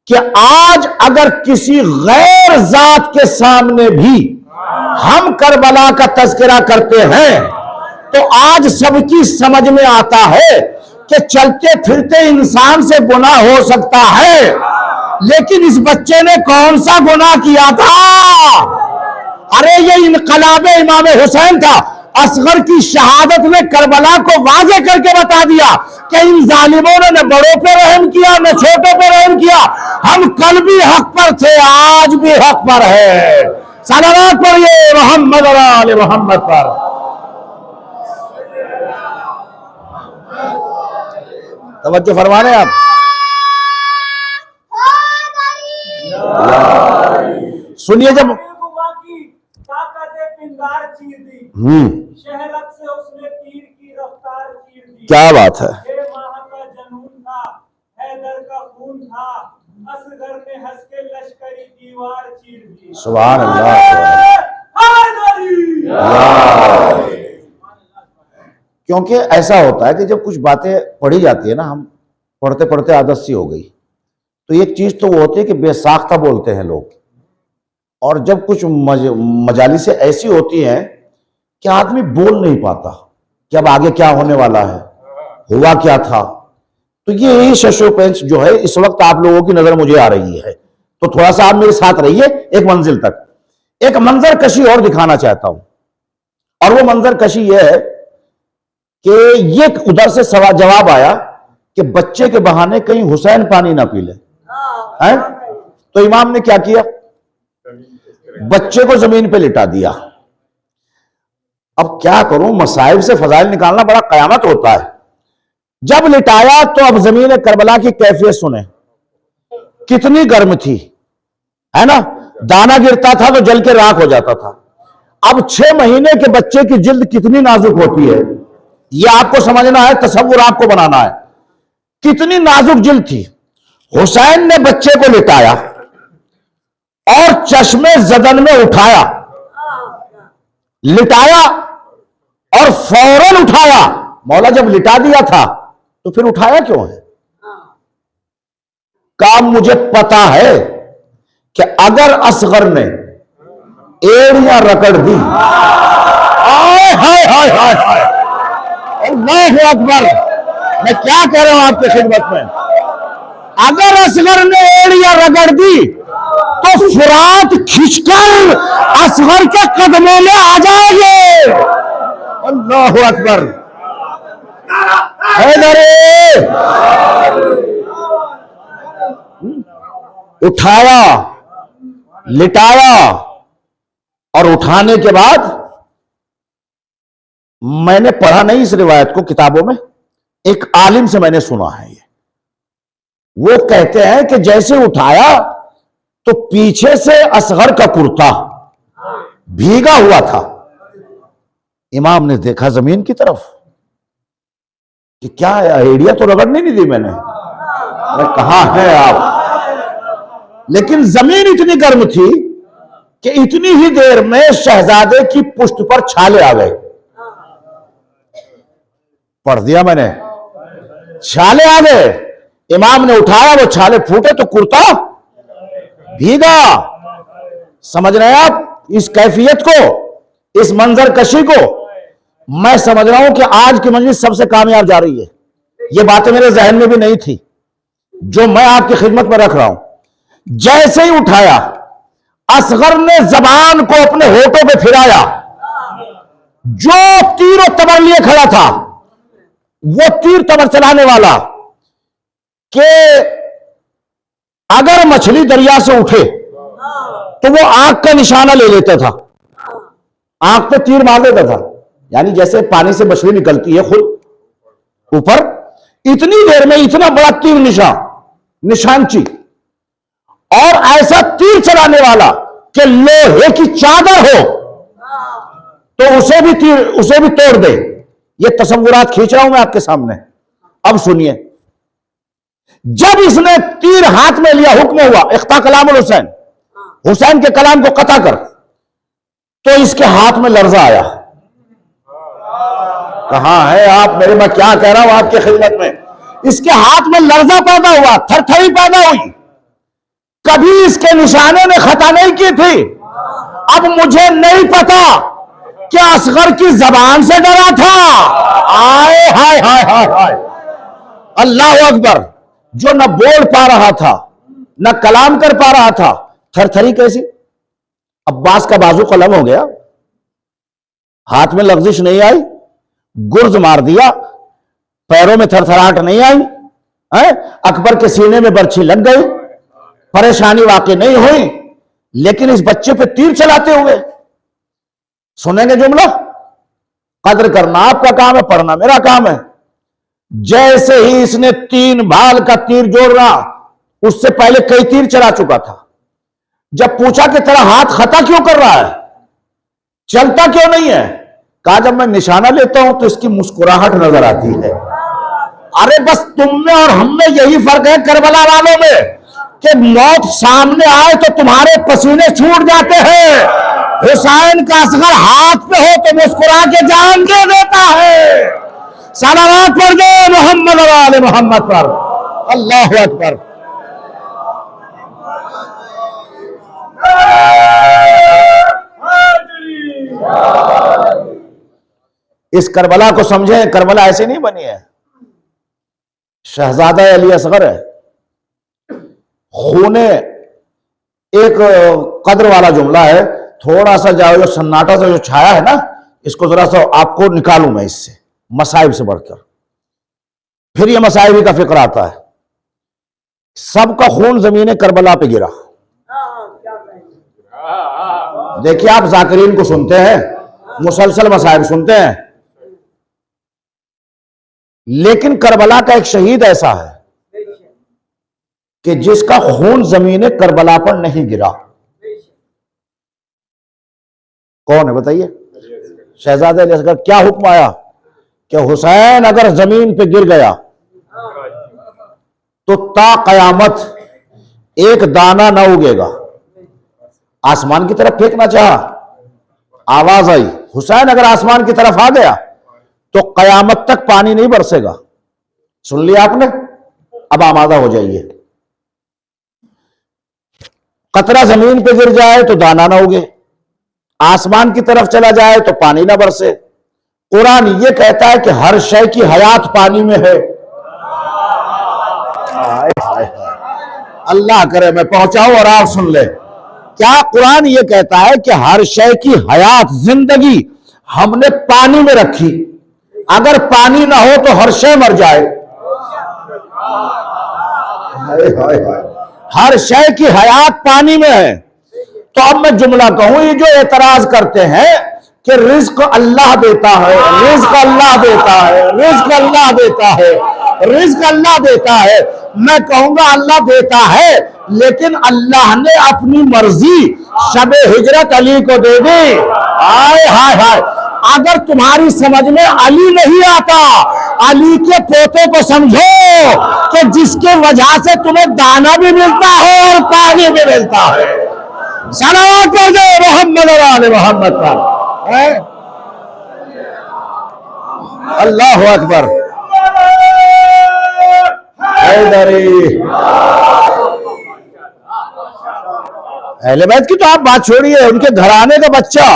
कि आज अगर किसी गैर जात के सामने भी हम करबला का तज़किरा करते हैं तो आज सबकी समझ में आता है कि चलते फिरते इंसान से गुनाह हो सकता है, लेकिन इस बच्चे ने कौन सा गुनाह किया था। अरे ये इनकलाब इमाम हुसैन था। असगर की शहादत ने करबला को वाज़े करके बता दिया कि इन जालिमों ने न बड़ों पे रहम किया न छोटों पे रहम किया, हम कल भी हक पर थे आज भी हक पर है। सलावत पढ़िए मोहम्मद और आले मोहम्मद पर। तवज्जो फरमा रहे आप। सुनिए, जब शहरत से उसने तीर की रफ्तार चीर दी। क्या बात है। 6 माह का जनून था, हैदर का खून था, असगर ने हंस के लश्करी दीवार चीर दी। सुभान अल्लाह। क्योंकि ऐसा होता है कि जब कुछ बातें पढ़ी जाती है ना, हम पढ़ते पढ़ते आदत सी हो गई, तो एक चीज तो वो होती है कि बेसाख्ता बोलते हैं लोग, और जब कुछ मजालिसें ऐसी होती हैं कि आदमी बोल नहीं पाता कि अब आगे क्या होने वाला है, हुआ क्या था। तो ये यही शशोपेंच जो है इस वक्त आप लोगों की नजर मुझे आ रही है, तो थोड़ा सा आप मेरे साथ रहिए एक मंजिल तक। एक मंजर कशी और दिखाना चाहता हूं, और वो मंजर कशी ये है कि ये उधर से सवाल जवाब आया कि बच्चे के बहाने कहीं हुसैन पानी ना पी ले, है? तो इमाम ने क्या किया, बच्चे को जमीन पे लिटा दिया। अब क्या करूं, मसाइब से फजाइल निकालना बड़ा कयामत होता है। जब लिटाया तो अब जमीन करबला की कैफियत सुने, कितनी गर्म थी, है ना, दाना गिरता था तो जल के राख हो जाता था। अब 6 महीने के बच्चे की जिल्द कितनी नाजुक होती है, यह आपको समझना है, तसव्वुर आपको बनाना है, कितनी नाजुक जिल्द थी। हुसैन ने बच्चे को लिटाया और चश्मे जदन में उठाया, लिटाया और फौरन उठाया। मौला जब लिटा दिया था तो फिर उठाया क्यों है? काम मुझे पता है कि अगर असगर ने एड़ियां रगड़ दी, हाय हाय हाय हाय हाय, अल्लाहु अकबर, मैं क्या कह रहा हूं आपकी खिदमत में, अगर असगर ने एड़ियां रगड़ दी तो फुरात खिंचकर असगर के कदमों में आ जाएंगे। अल्लाहु अकबर। उठाया, लिटाया, और उठाने के बाद मैंने पढ़ा नहीं इस रिवायत को किताबों में, एक आलिम से मैंने सुना है ये, वो कहते हैं कि जैसे उठाया तो पीछे से असगर का कुर्ता भीगा हुआ था। इमाम ने देखा जमीन की तरफ कि क्या है, एड़िया तो रगड़ने नहीं दी मैंने। अरे कहां है आप? लेकिन जमीन इतनी गर्म थी कि इतनी ही देर में शहजादे की पुष्ट पर छाले आ गए। पढ़ दिया मैंने, छाले आ गए। इमाम ने उठाया, वो छाले फूटे तो कुर्ता भीगा। समझ रहे हैं आप इस कैफियत को, इस मंजर कशी को? मैं समझ रहा हूं कि आज की मजलिस सबसे कामयाब जा रही है। ये बातें मेरे जहन में भी नहीं थी जो मैं आपकी खिदमत में रख रहा हूं। जैसे ही उठाया, असगर ने जबान को अपने होठों पे फिराया। जो तीर और तबर लिए खड़ा था, वो तीर तबर चलाने वाला कि अगर मछली दरिया से उठे तो वो आंख का निशाना ले लेता था, आंख पे तीर मार देता था। यानी जैसे पानी से मछली निकलती है खुद ऊपर, इतनी देर में इतना बड़ा तीर निशानची, और ऐसा तीर चलाने वाला कि लोहे की चादर हो तो उसे भी तोड़ दे। ये तसव्वुरात खींच रहा हूं मैं आपके सामने। अब सुनिए, जब इसने तीर हाथ में लिया, हुक्म हुआ इख्ता कलामुल हुसैन, हुसैन के कलाम को कता कर, तो इसके हाथ में लर्जा आया। कहां है आप मेरे? मैं क्या कह रहा हूं आपकी खिदमत में। इसके हाथ में लर्जा पैदा हुआ, थरथरी पैदा हुई। कभी इसके निशाने ने खता नहीं की थी। अब मुझे नहीं पता कि असगर की जबान से डरा था। आए हाय हाय हाय हाय, अल्लाह अकबर। जो न बोल पा रहा था, न कलाम कर पा रहा था, थरथरी कैसी? अब्बास का बाजू कलम हो गया, हाथ में लफ्जिश नहीं आई, गुर्ज मार दिया, पैरों में थरथराहट नहीं आई, अकबर के सीने में बर्छी लग गई, परेशानी वाकई नहीं हुई। लेकिन इस बच्चे पे तीर चलाते हुए सुनेंगे जुमला, कद्र करना आपका काम है, पढ़ना मेरा काम है। जैसे ही इसने 3 भाल का तीर जोड़ा, उससे पहले कई तीर चला चुका था। जब पूछा कि तेरा हाथ खता क्यों कर रहा है, चलता क्यों नहीं है, कहा जब मैं निशाना लेता हूं तो इसकी मुस्कुराहट नजर आती है। अरे बस तुम में और हम में यही फर्क है करबला वालों में कि मौत सामने आए तो तुम्हारे पसीने छूट जाते हैं। हुसैन का असगर हाथ पे हो तो मुस्कुरा के जान दे देता है। सलावत पढ़ दो मोहम्मद और आले मोहम्मद पर। अल्लाह अकबर। इस करबला को समझें, करबला ऐसे नहीं बनी है। शहजादा अली असगर है, खूने एक कद्र वाला जुमला है। थोड़ा सा जो सन्नाटा सा जो छाया है ना, इसको जरा सा आपको निकालूं मैं इससे, मसाइब से बढ़कर। फिर ये मसाइब का फिक्र आता है। सबका खून जमीन करबला पे गिरा। देखिए, आप जाकिरीन को सुनते हैं, मुसलसल मसाइब सुनते हैं, लेकिन करबला का एक शहीद ऐसा है कि जिसका खून जमीन करबला पर नहीं गिरा। कौन है बताइए? शहजादे अली असगर। क्या हुक्म आया कि हुसैन अगर जमीन पे गिर गया तो ता कयामत एक दाना ना उगेगा। आसमान की तरफ फेंकना चाहा, आवाज आई, हुसैन अगर आसमान की तरफ आ गया तो कयामत तक पानी नहीं बरसेगा। सुन लिया आपने? अब आमादा हो जाइए। कतरा जमीन पे गिर जाए तो दाना ना उगे, आसमान की तरफ चला जाए तो पानी ना बरसे। कुरान ये कहता है कि हर शय की हयात पानी में है। अल्लाह करे मैं पहुंचाऊं और आप सुन ले। क्या कुरान ये कहता है कि हर शय की हयात, जिंदगी हमने पानी में रखी। अगर पानी ना हो तो हर शय मर जाए। हर शय की हयात पानी में है। तो अब मैं जुमला कहूं, ये जो एतराज करते हैं कि रिज्क अल्लाह देता है, रिज्क अल्लाह देता है, रिज्क अल्लाह देता है, रिज्क अल्लाह देता है, मैं कहूंगा अल्लाह देता है, लेकिन अल्लाह ने अपनी मर्जी शबे हिजरत अली को दे दी। हाय हाय हाय। अगर तुम्हारी समझ में अली नहीं आता अली के पोते को समझो कि जिसके वजह से तुम्हें दाना भी मिलता है और पानी भी मिलता है। सलावत कर दो मोहम्मद और आले मोहम्मद पर। अल्लाह अकबर। अहले बैत की तो आप बात छोड़िए, उनके घराने का बच्चा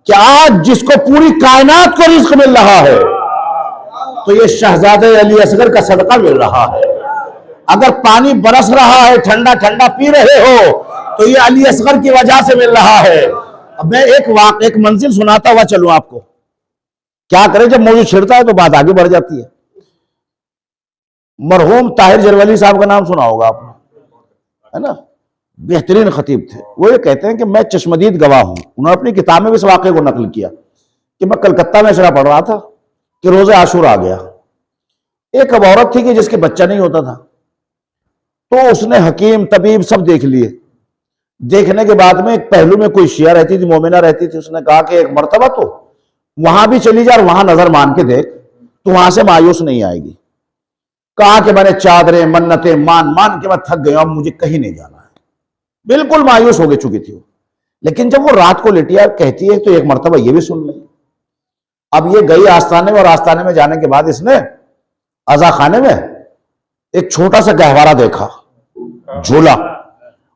क्या आज जिसको पूरी कायनात को रिज्क मिल रहा है, तो ये शहजादे अली असगर का सदका मिल रहा है। अगर पानी बरस रहा है, ठंडा ठंडा पी रहे हो, तो ये अली असगर की वजह से मिल रहा है। अब मैं एक मंजिल सुनाता हुआ चलूं आपको। क्या करें, जब मौजूद छिड़ता है तो बात आगे बढ़ जाती है। मरहूम ताहिर जरवली साहब का नाम सुना होगा आपने, है ना, बेहतरीन खतीब थे। वो ये कहते हैं कि मैं चश्मदीद गवाह हूं, उन्होंने अपनी किताब में भी इस वाक़े को नकल किया कि मैं कलकत्ता में शरा पढ़ रहा था कि रोज़े आशूरा आ गया। एक अब औरत थी कि जिसके बच्चा नहीं होता था, तो उसने हकीम तबीब सब देख लिए। देखने के बाद में एक पहलू में कोई शिया रहती थी, मोमिना रहती थी, उसने कहा कि एक मर्तबा तो वहां भी चली जा और वहां नजर मान के देख, तो वहां से मायूस नहीं आएगी। कहा कि मैंने चादरें मन्नतें मान मान के मैं थक गया, अब मुझे कहीं नहीं जाना है। बिल्कुल मायूस हो गई चुकी थी वो। लेकिन जब वो रात को लेटिया कहती है तो एक मर्तबा ये भी सुन ली। अब ये गई आस्थाने में, और आस्थाने में जाने के बाद इसने अजा खाने में एक छोटा सा गहवारा देखा, झूला,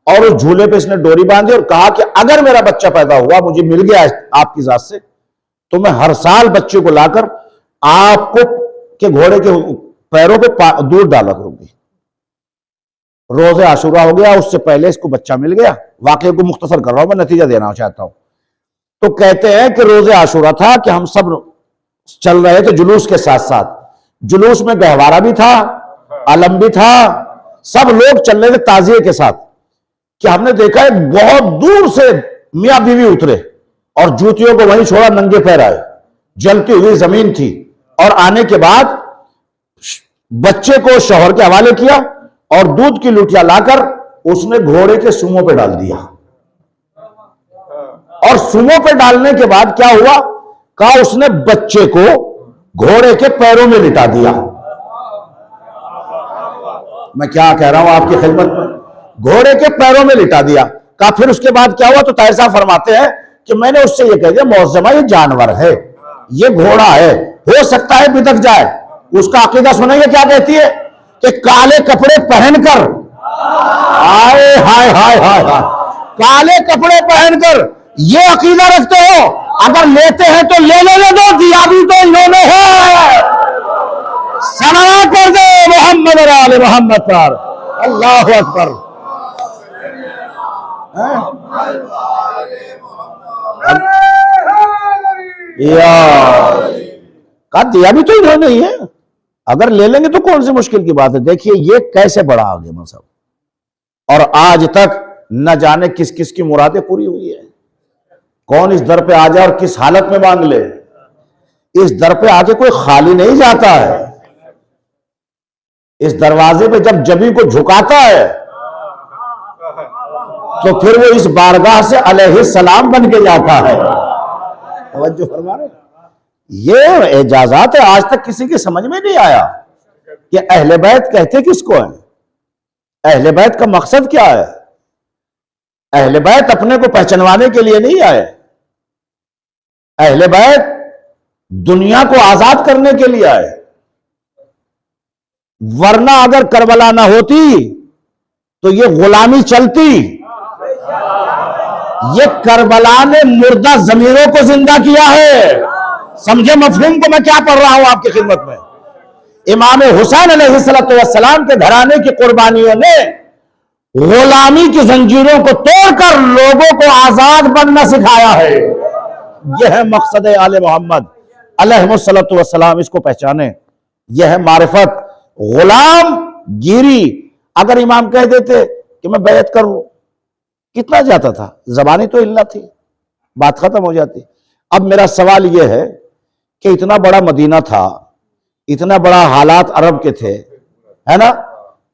और उस झूले पे इसने डोरी बांधी और कहा कि अगर मेरा बच्चा पैदा हुआ, मुझे मिल गया आपकी जात से, तो मैं हर साल बच्चे को लाकर आपको के घोड़े के पैरों पे दूध डाला करूंगी। रोजे आशूरा हो गया, उससे पहले इसको बच्चा मिल गया। वाकये को मुख्तसर कर रहा हूं, मैं नतीजा देना चाहता हूं। तो कहते हैं कि रोजे आशूरा था कि हम सब चल रहे थे जुलूस के साथ साथ। जुलूस में गहवारा भी था, अलम भी था, सब लोग चल रहे थे ताजिए के साथ, कि हमने देखा है बहुत दूर से मियां बीवी उतरे और जूतियों को वहीं छोड़ा, नंगे पैर आए। जलती हुई जमीन थी, और आने के बाद बच्चे को शौहर के हवाले किया और दूध की लुटिया लाकर उसने घोड़े के सुमों पे डाल दिया। और सुमों पे डालने के बाद क्या हुआ, कहा उसने बच्चे को घोड़े के पैरों में लिटा दिया। मैं क्या कह रहा हूं आपकी खिदमत में, घोड़े के पैरों में लिटा दिया। कहा फिर उसके बाद क्या हुआ, तो ताहिर साहब फरमाते हैं कि मैंने उससे ये कह दिया, मौजमा ये जानवर है, ये घोड़ा है, हो सकता है बिदक जाए। उसका अकीदा सुनेंगे क्या कहती है कि काले कपड़े पहनकर, हाय हाय हाय हाय हाय, काले कपड़े पहनकर ये अकीदा रखते हो, अगर लेते हैं तो ले लेने दो, दिया भी तो इन्होंने है। सलावत कर दो मोहम्मद और आले मोहम्मद पर। अल्लाह अकबर। का दिया भी तो इन्होंने ही है, अगर ले लेंगे तो कौन सी मुश्किल की बात है। देखिए ये कैसे बढ़ा आगे मसब, और आज तक न जाने किस किस की मुरादें पूरी हुई है। कौन इस दर पे आ जाए और किस हालत में मांग ले। इस दर पे आके कोई खाली नहीं जाता है। इस दरवाजे पे जब जबी को झुकाता है तो फिर वो इस बारगाह से अलैहिस्सलाम बन के जाता है। तवज्जो फरमा रहे, ये एजाजात है, आज तक किसी की समझ में नहीं आया कि अहले बैत कहते किसको है, अहले बैत का मकसद क्या है। अहले बैत अपने को पहचानवाने के लिए नहीं आए, अहले बैत दुनिया को आजाद करने के लिए आए। वरना अगर करबला ना होती तो ये गुलामी चलती। ये करबला ने मुर्दा जमीरों को जिंदा किया है। समझे मफहूम को मैं क्या पढ़ रहा हूं आपकी खिदमत में। इमाम हुसैन अलैहिस्सलाम के घराने की कुर्बानियों ने गुलामी की जंजीरों को तोड़कर लोगों को आजाद बनना सिखाया है। यह है मकसद आले मोहम्मद अलैहिस्सलाम, इसको पहचाने। यह है मारिफत। गुलाम गिरी अगर इमाम कह देते कि मैं बैत करूं, कितना जाता था, जबानी तो हिलना थी, बात खत्म हो जाती। अब मेरा सवाल यह है कि इतना बड़ा मदीना था, इतना बड़ा हालात अरब के थे, है ना,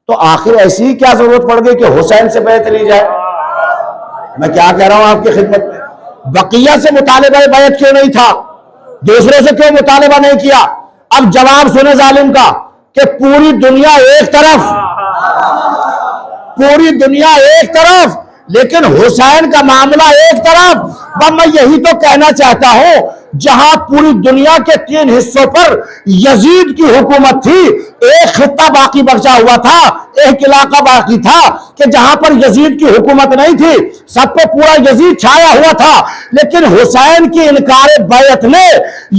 तो आखिर ऐसी ही क्या जरूरत पड़ गई कि हुसैन से बैत ली जाए। मैं क्या कह रहा हूं आपकी खिदमत में, बकिया से मुतालिबा बैत क्यों नहीं था, दूसरों से क्यों मुतालिबा नहीं किया। अब जवाब सुने जालिम का कि पूरी दुनिया एक तरफ, पूरी दुनिया एक तरफ, लेकिन हुसैन का मामला एक तरफ। अब मैं यही तो कहना चाहता हूं, जहां पूरी दुनिया के 3 हिस्सों पर यजीद की हुकूमत थी, एक खित्ता बाकी बचा हुआ था, एक इलाका बाकी था कि जहां पर यजीद की हुकूमत नहीं थी, सब पे पूरा यजीद छाया हुआ था। लेकिन हुसैन की इनकार बैत ने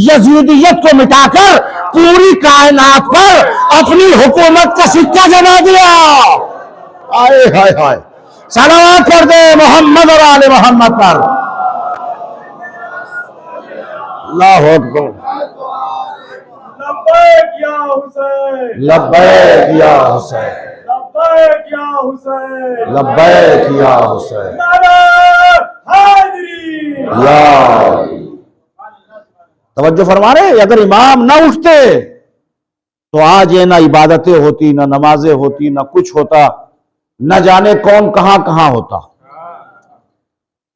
यजीदियत को मिटाकर पूरी कायनात पर अपनी हुकूमत का सिक्का जमा दिया। आए हाय हाय, सलावत कर दे मोहम्मद और आले मोहम्मद पर। अल्लाह अकबर। लब्बैक या हुसैन, लब्बैक या हुसैन, लब्बैक या हुसैन, लब्बैक या हुसैन, नारा हैदरी। या तवज्जो फरमा रहे। अगर इमाम ना उठते तो आज ये ना इबादतें होती, ना नमाजें होती, ना कुछ होता, न जाने कौन कहां कहां होता।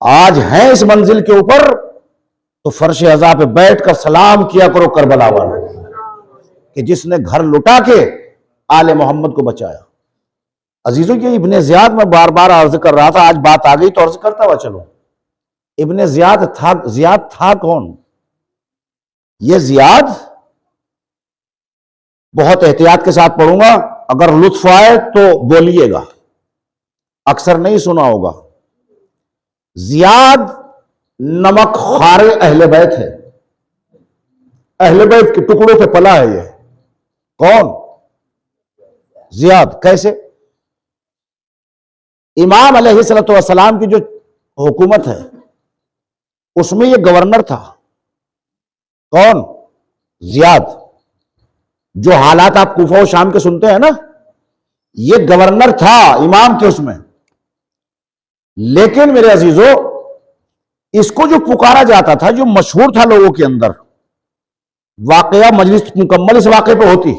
आज है इस मंजिल के ऊपर तो फर्श अज़ा पे बैठ कर सलाम किया करो करबला वालों कि जिसने घर लुटा के आले मोहम्मद को बचाया। अजीजों, ये इब्ने ज़ियाद में बार बार अर्ज कर रहा था, आज बात आ गई तो अर्ज करता हुआ चलो। इब्ने ज़ियाद था कौन? ये ज़ियाद, बहुत एहतियात के साथ पढ़ूंगा, अगर लुत्फ आए तो बोलिएगा, अक्सर नहीं सुना होगा। ज़ियाद नमक खारे अहले बैत है, अहले बैत के टुकड़ों पे पला है ये। कौन? ज़ियाद। कैसे? इमाम अलैहिस्सलातु वस्सलाम की जो हुकूमत है उसमें ये गवर्नर था। कौन? ज़ियाद। जो हालात आप कूफा और शाम के सुनते हैं ना, ये गवर्नर था इमाम के उसमें। लेकिन मेरे अजीजों, इसको जो पुकारा जाता था, जो मशहूर था लोगों के अंदर, वाकया मजलिस मुकम्मल इस वाकये पे होती,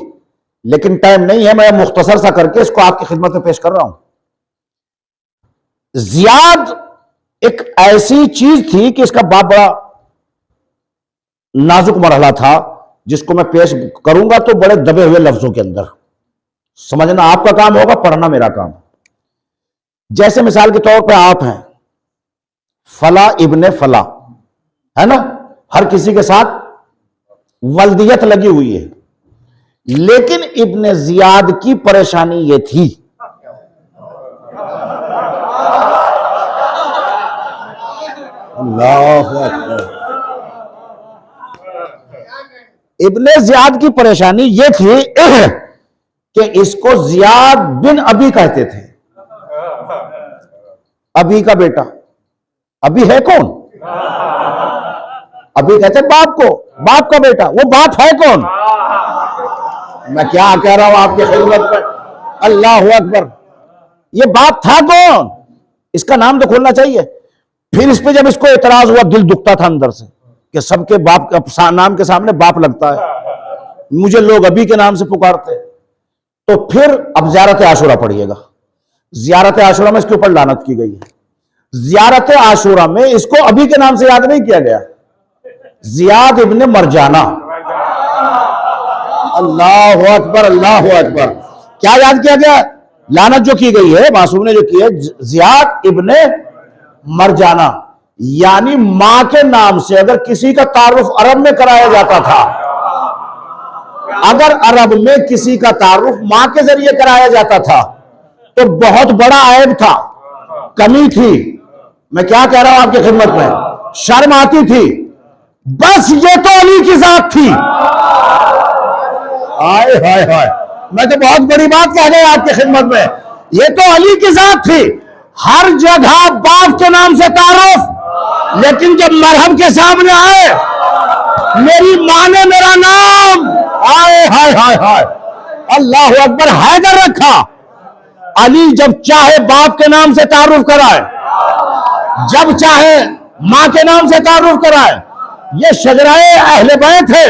लेकिन टाइम नहीं है, मैं मुख्तसर सा करके इसको आपकी खिदमत में पेश कर रहा हूं। ज़ियाद एक ऐसी चीज थी कि इसका बाप बड़ा नाजुक मरहला था, जिसको मैं पेश करूंगा तो बड़े दबे हुए लफ्जों के अंदर। समझना आपका काम होगा, पढ़ना मेरा काम। जैसे मिसाल के तौर पे आप हैं फला इब्ने फला, है ना, हर किसी के साथ वल्दियत लगी हुई है, लेकिन इब्ने ज़ियाद की परेशानी यह थी, अल्लाहु अकबर, इब्ने ज़ियाद की परेशानी यह थी कि इसको ज़ियाद बिन अबी कहते थे। अबी का बेटा, अबी है कौन? अबी कहते बाप को, बाप का बेटा, वो बाप है कौन? मैं क्या कह रहा हूं आपकी खिदमत में, अल्लाह अकबर। ये बाप था कौन? इसका नाम तो खोलना चाहिए। फिर इस पे जब इसको एतराज हुआ, दिल दुखता था अंदर से कि सबके बाप के नाम के सामने बाप लगता है, मुझे लोग अबी के नाम से पुकारते। तो फिर अब ज़ियारत आशूरा पढ़िएगा। ज़ियारत आशूरा में इसके ऊपर लानत की गई है। ज़ियारत आशूरा में इसको अबी के नाम से याद नहीं किया गया, ज़ियाद इब्ने मरजाना। अल्लाह अकबर, अल्लाह अकबर। क्या याद किया गया? लानत जो की गई है, मासूम ने जो की है, ज़ियाद इब्ने मरजाना, यानी मां के नाम से अगर किसी का तारुफ अरब में कराया जाता था, अगर अरब में किसी का तारुफ मां के जरिए कराया जाता था तो बहुत बड़ा ऐब था, कमी थी। मैं क्या कह रहा हूं आपकी खिदमत में, शर्म आती थी। बस ये तो अली की जात थी। हाय हाय हाय, मैं तो बहुत बड़ी बात कह गया आपकी खिदमत में, ये तो अली की जात थी। हर जगह बाप के नाम से तारुफ, लेकिन जब मरहम के सामने आए, मेरी मां ने मेरा नाम, हाय हाय हाय हाय, अल्लाह अकबर, हैदर रखा। अली जब चाहे बाप के नाम से तारुफ कराए, जब चाहे मां के नाम से तारुफ कराए। ये शजराए अहले बैत है,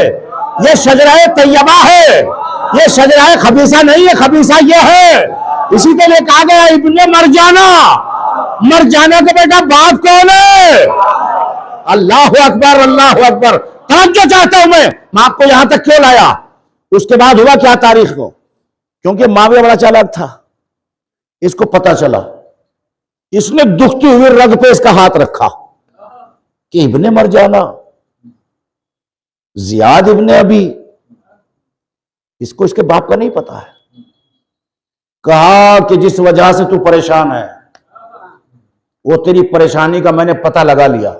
ये शजराए तैयबा है, ये शजराए खबीसा नहीं है, खबीसा ये है। इसी के लिए कहा गया इब्ने मरजाना, मरजाना का बेटा बाप कौन है? अल्लाह अकबर, अल्लाह अकबर। तवज्जो चाहता हूं मैं आपको यहां तक क्यों लाया? उसके बाद हुआ क्या तारीख को, क्योंकि माविया बड़ा चालाक था, इसको पता चला, इसने दुखती हुई रग पे इसका हाथ रखा कि इब्ने मर जाना, जियाद इब्ने अभी, इसको इसके बाप का नहीं पता है। कहा कि जिस वजह से तू परेशान है वो तेरी परेशानी का मैंने पता लगा लिया।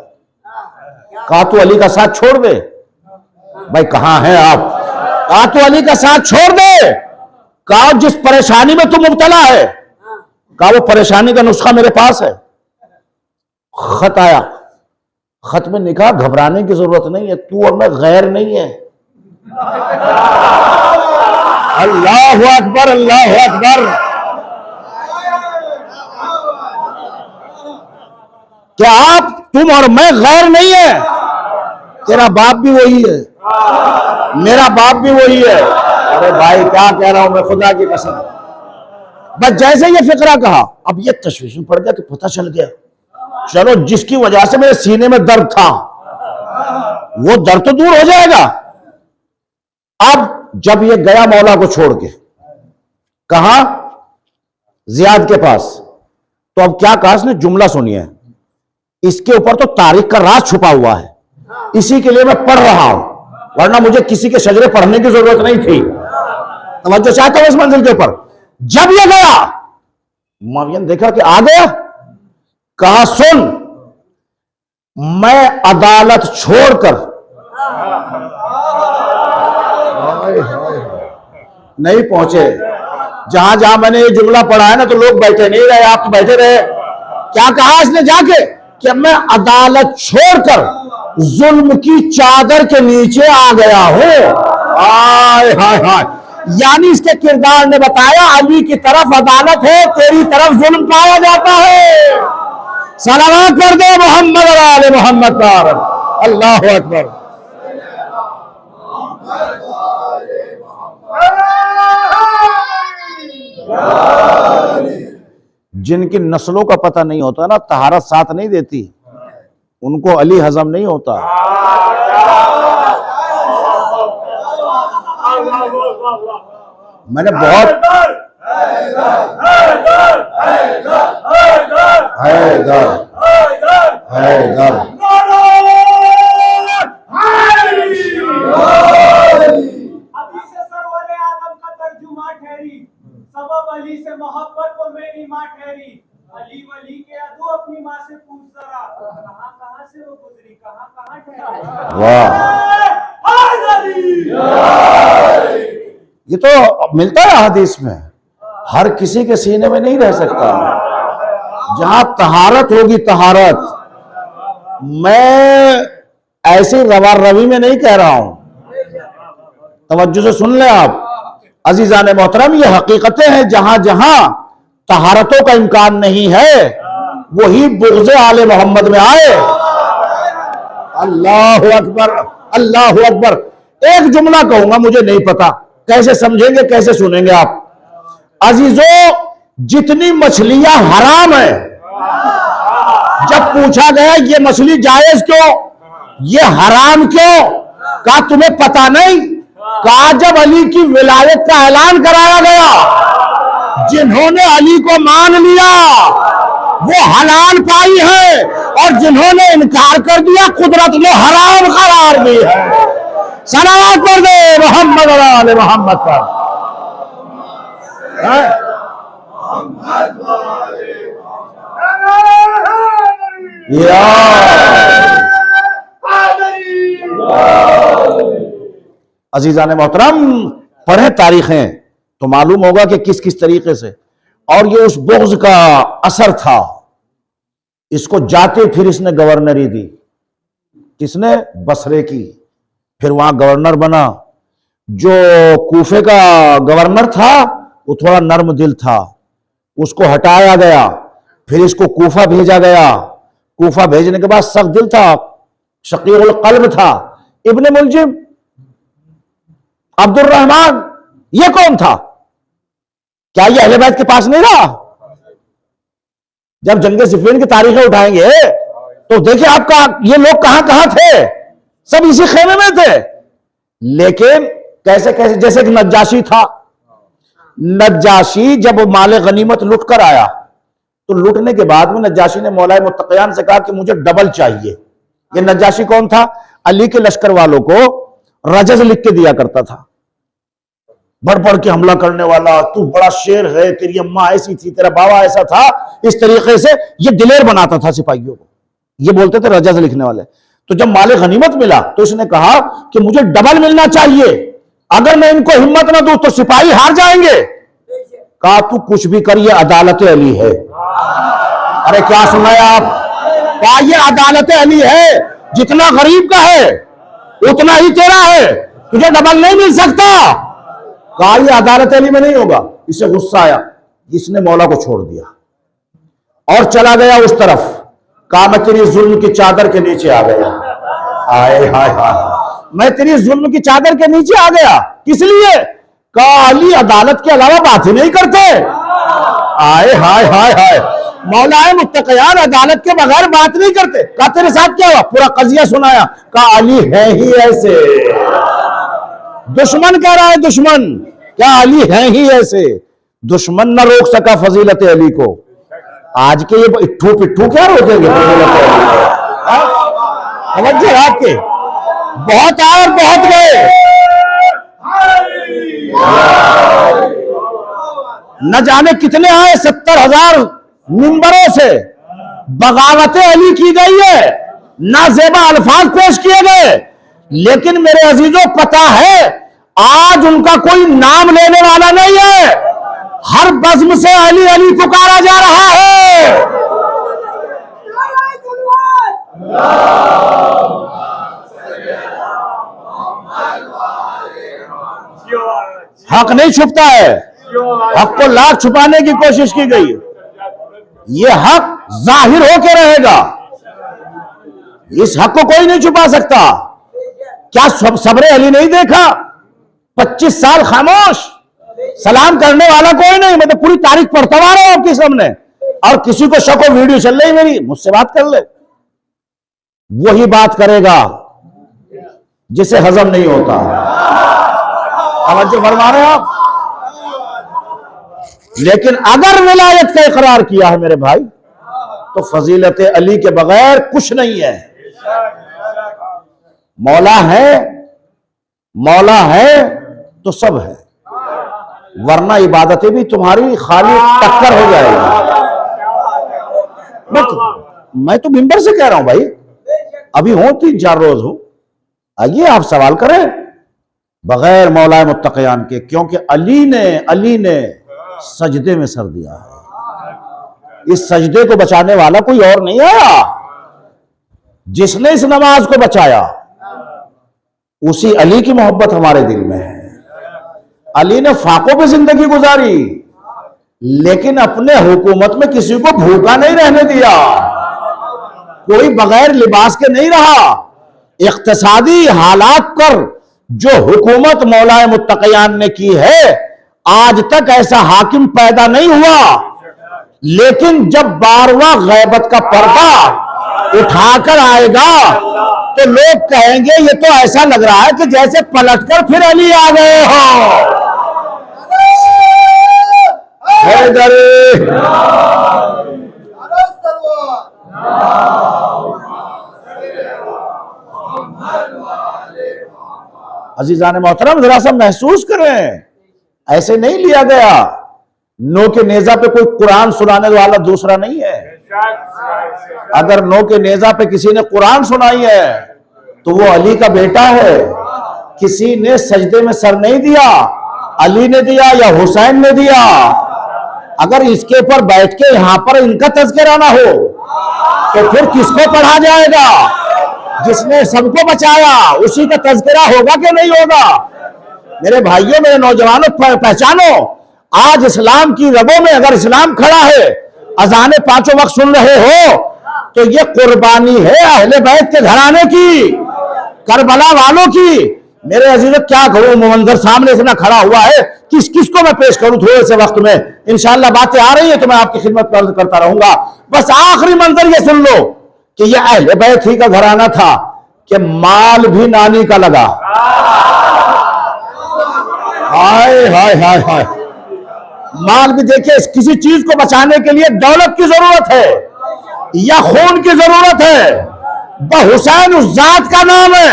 कहा तू अली का साथ छोड़ दे। भाई कहां हैं आप? कहा तू अली का साथ छोड़ दे। कहा जिस परेशानी में तू मुब्तला है, कहा वो परेशानी का नुस्खा मेरे पास है। खत आया, खत में लिखा घबराने की जरूरत नहीं है, तू और मैं गैर नहीं है। अल्लाह अकबर, अल्लाह अकबर। क्या आप, तुम और मैं गैर नहीं है? तेरा बाप भी वही है, मेरा बाप भी वही है। अरे भाई क्या कह रहा हूं मैं, खुदा की कसम। बस जैसे ये फिक्रा कहा, अब ये तशवीश में पड़ गया कि पता चल गया, चलो जिसकी वजह से मेरे सीने में दर्द था वो दर्द तो दूर हो जाएगा। अब जब ये गया मौला को छोड़ के, कहा जियाद के पास, तो अब क्या कहा इसने, जुमला सुनिए, इसके ऊपर तो तारीख का राज छुपा हुआ है, इसी के लिए मैं पढ़ रहा हूं, वरना मुझे किसी के शजरे पढ़ने की जरूरत नहीं थी। तवज्जो चाहता हूं इस मंजिल के ऊपर। जब ये गया, माविया ने देखा कि आ गया, कहा सुन, मैं अदालत छोड़कर नहीं पहुंचे, जहां जहां मैंने ये जुमला पढ़ा है ना, तो लोग बैठे नहीं रहे, आप तो बैठे रहे। क्या कहा इसने जाके कि मैं अदालत छोड़कर जुल्म की चादर के नीचे आ गया हूं। हाय हाय हाय, यानी इसके किरदार ने बताया अली की तरफ अदालत है, तेरी तरफ जुल्म पाया जाता है। सलावत कर दे मोहम्मद और आले मोहम्मद पर। अल्लाह अकबर। जिनकी नस्लों का पता नहीं होता ना, तहारत साथ नहीं देती, उनको अली हजम नहीं होता। मैंने बहुत हैदर हैदर अली से मोहब्बत को मेरी माँ ठहरी। अली वली के अदू अपनी माँ से पूछ जरा, कहाँ कहाँ से वो गुजरी, कहाँ कहाँ ठहरी। ये तो मिलता है हदीस में, हर किसी के सीने में नहीं रह सकता। जहां तहारत होगी, तहारत, मैं ऐसी रवा रवी में नहीं कह रहा हूं, तवज्जो से सुन ले आप अजीजान मोहतरम। ये हकीकतें हैं, जहां जहां तहारतों का इम्कान नहीं है, वही बुग़्ज़ आले मोहम्मद में आए। अल्लाह अकबर, अल्लाह अकबर। एक जुमला कहूंगा, मुझे नहीं पता कैसे समझेंगे कैसे सुनेंगे आप। अजीजों, जितनी मछलियां हराम है, जब पूछा गया ये मछली जायज क्यों, ये हराम क्यों, कहा तुम्हें पता नहीं। कहा जब अली की विलायत का ऐलान कराया गया, जिन्होंने अली को मान लिया वो हलाल पाई है, और जिन्होंने इनकार कर दिया कुदरत ने हराम करार दी है। सलावत कर दे मोहम्मद और आले मोहम्मद पर। अजीजान मोहतरम, पढ़े तारीखें तो मालूम होगा कि किस किस तरीके से, और ये उस बुग़्ज़ का असर था। इसको जाते फिर इसने गवर्नरी दी, किसने, बसरे की, फिर वहां गवर्नर बना। जो कूफे का गवर्नर था वो थोड़ा नर्म दिल था, उसको हटाया गया, फिर इसको कूफा भेजा गया। कूफा भेजने के बाद सख्त दिल था, शकीउल क़ल्ब था। इब्ने मुलजिम अब्दुर्रहमान, ये कौन था? क्या ये अहले बैत के पास नहीं रहा? जब जंग सिफ़ीन की तारीखें उठाएंगे तो देखिए आपका ये लोग कहां कहां थे, सब इसी खेमे में थे। लेकिन कैसे कैसे, जैसे एक नज्जाशी था। नज्जाशी जब माले गनीमत लुट कर आया तो लुटने के बाद में नज्जाशी ने मौलाए मुत्तकियान से कहा कि मुझे डबल चाहिए। ये नज्जाशी कौन था? अली के लश्कर वालों को रजज लिख के दिया करता था, बढ़ बढ़ के हमला करने वाला, तू बड़ा शेर है, तेरी अम्मा ऐसी थी, तेरा बाबा ऐसा था। इस तरीके से ये दिलेर बनाता था सिपाहियों को, ये बोलते थे रजज लिखने वाले। तो जब माले गनीमत मिला तो इसने कहा कि मुझे डबल मिलना चाहिए, अगर मैं इनको हिम्मत ना दूं तो सिपाही हार जाएंगे। कहा तू कुछ भी कर, ये अदालत अली है। अरे क्या सुनाया आप? कहा ये अदालत अली है, जितना गरीब का है उतना ही तेरा है, तुझे डबल नहीं मिल सकता। कहा ये अदालत अली में नहीं होगा। इसे गुस्सा आया, इसने मौला को छोड़ दिया और चला गया उस तरफ। कहा मैं तेरी जुल्म की चादर के नीचे आ गया। आए हाय हाय, मैं तेरी जुल्म की चादर के नीचे आ गया। किस लिए? कहा अली अदालत के अलावा बात ही नहीं करते। आए हाय हाय हाय, मौलाए मुत्तकियान अदालत के बगैर बात नहीं करते। कहा तेरे साथ क्या हुआ? पूरा कजिया सुनाया। कहा अली है ही ऐसे। दुश्मन कह रहा है, दुश्मन क्या अली है ही ऐसे। दुश्मन न रोक सका फजीलत अली को। आज के ये इट्ठू पिट्ठू क्या रोकेंगे फजीलत अली को? समझे आपके? बहुत आए और बहुत गए। न जाने कितने आए, 70,000 मिंबरों से बगावत अली की गई है, नाजेबा अल्फाज पेश किए गए, लेकिन मेरे अजीजों पता है आज उनका कोई नाम लेने वाला नहीं है। हर बज़्म से अली अली पुकारा जा रहा है। हक नहीं छुपता है, हक को लाख छुपाने की कोशिश की गई। ये हक जाहिर होकर रहेगा, इस हक को कोई नहीं छुपा सकता। क्या सब्रे अली नहीं देखा? 25 साल खामोश, सलाम करने वाला कोई नहीं। मैं तो पूरी तारीख पढ़ता आ रहा हूं आपके सामने, और किसी को शक हो वीडियो चल रही मेरी, मुझसे बात कर ले। वही बात करेगा जिसे हजम नहीं होता। तवज्जो फरमा रहे आप? लेकिन अगर विलायत का इकरार किया है मेरे भाई, तो फजीलत अली के बगैर कुछ नहीं है। मौला है, मौला है तो सब है, वरना इबादतें भी तुम्हारी खाली टक्कर हो जाएगी। मैं तो मिंबर से कह रहा हूं भाई, अभी हूं 3-4 रोज हूं, आइए आप सवाल करें बगैर मौलाए मुत्तकियान के, क्योंकि अली ने सजदे में सर दिया है। इस सजदे को बचाने वाला कोई और नहीं आया। जिसने इस नमाज को बचाया उसी अली की मोहब्बत हमारे दिल में है। अली ने फाकों पे जिंदगी गुजारी, लेकिन अपने हुकूमत में किसी को भूखा नहीं रहने दिया, कोई बगैर लिबास के नहीं रहा। इख्तिसादी हालात पर जो हुकूमत मौलाए मुत्तकियान ने की है, आज तक ऐसा हाकिम पैदा नहीं हुआ। लेकिन जब 12वां गैबत का पर्दा उठाकर आएगा तो लोग कहेंगे ये तो ऐसा लग रहा है कि जैसे पलटकर फिर अली आ गए हो। अजीजान मोहतरम, जरा सा महसूस करें, ऐसे नहीं लिया गया। नो के नेजा पे कोई कुरान सुनाने वाला दूसरा नहीं है। अगर नो के नेजा पे किसी ने कुरान सुनाई है तो वो अली का बेटा है। किसी ने सजदे में सर नहीं दिया, अली ने दिया या हुसैन ने दिया। अगर इसके ऊपर बैठ के यहां पर इनका तज़किरा ना हो तो फिर किसको पढ़ा जाएगा? जिसने सबको बचाया उसी का तज़किरा होगा कि नहीं होगा? मेरे भाइयों, मेरे नौजवानों, पहचानो, आज इस्लाम की रगों में अगर इस्लाम खड़ा है, अजाने 5 वक्त सुन रहे हो, तो ये कुर्बानी है अहले बैत के घराने की, करबला वालों की। मेरे अजीजों, क्या करूं, मंजर सामने इतना खड़ा हुआ है, किस किस को मैं पेश करूं थोड़े से वक्त में। इंशाअल्लाह बातें आ रही है तो मैं आपकी खिदमत करता रहूंगा। बस आखिरी मंजर ये सुन लो कि ये अहले बैत ही का घराना था कि माल भी नानी का लगा, हाय हाय हाय हाय। माल भी देखिए, किसी चीज को बचाने के लिए दौलत की जरूरत है या खून की जरूरत है। हुसैन उस जात का नाम है।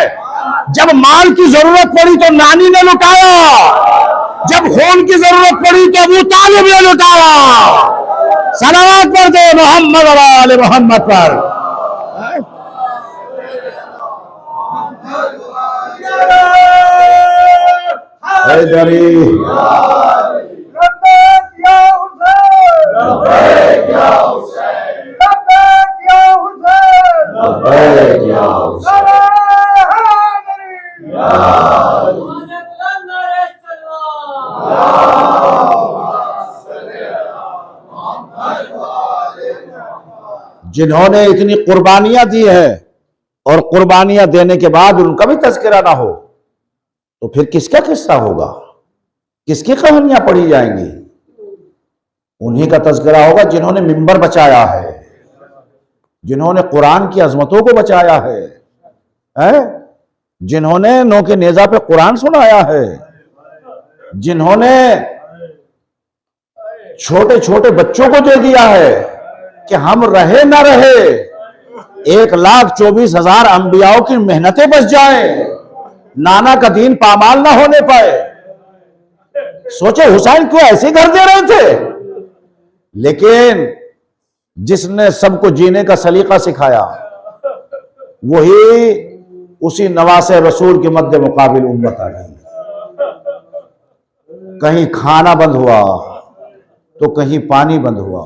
जब माल की जरूरत पड़ी तो नानी ने लुटाया, जब खून की जरूरत पड़ी तो अबू तालिब ने लुटाया। सलावत पर दे मोहम्मद और आले मोहम्मद पर। हैदरी जिन्होंने इतनी कुर्बानियां दी है और कुर्बानियां देने के बाद उनका भी तज़किरा ना हो तो फिर किसका किस्सा होगा, किसकी कहानियां पढ़ी जाएंगी? उन्हीं का तज़किरा होगा जिन्होंने मिंबर बचाया है, जिन्होंने कुरान की अजमतों को बचाया है? जिन्होंने नौ के नेजा पे कुरान सुनाया है, जिन्होंने छोटे छोटे बच्चों को दे दिया है कि हम रहे ना रहे 1,24,000 अंबियाओं की मेहनतें बच जाएं, नाना का दीन पामाल ना होने पाए। सोचे हुसैन क्यों ऐसे घर दे रहे थे, लेकिन जिसने सबको जीने का सलीका सिखाया वही उसी नवासे रसूल के मध्य मुकाबिल उम्मत आ गई। कहीं खाना बंद हुआ तो कहीं पानी बंद हुआ।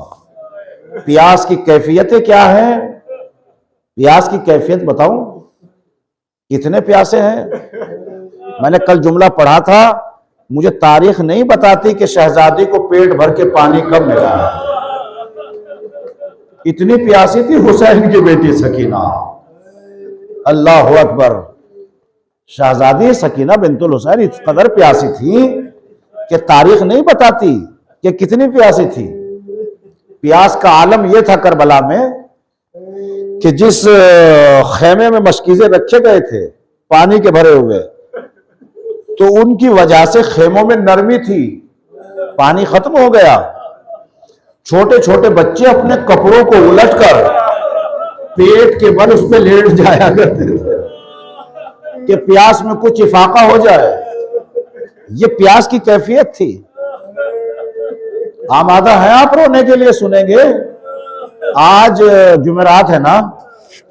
प्यास की कैफियतें क्या है? प्यास की कैफियत बताऊं, कितने प्यासे हैं? मैंने कल जुमला पढ़ा था, मुझे तारीख नहीं बताती कि शहजादी को पेट भर के पानी कब मिला। इतनी प्यासी थी हुसैन की बेटी सकीना। अल्लाह अकबर। शहजादी सकीना बिंतुल हुसैन इस कदर प्यासी थी कि तारीख नहीं बताती कि कितनी प्यासी थी। प्यास का आलम यह था करबला में कि जिस खेमे में मशकीज़े रखे गए थे पानी के भरे हुए, तो उनकी वजह से खेमों में नरमी थी, पानी खत्म हो गया। छोटे छोटे बच्चे अपने कपड़ों को उलटकर पेट के बल उस पर लेट जाया करते थे कि प्यास में कुछ इफाका हो जाए। ये प्यास की कैफियत थी। आमादा है आप रोने के लिए? सुनेंगे। आज जुमेरात है ना,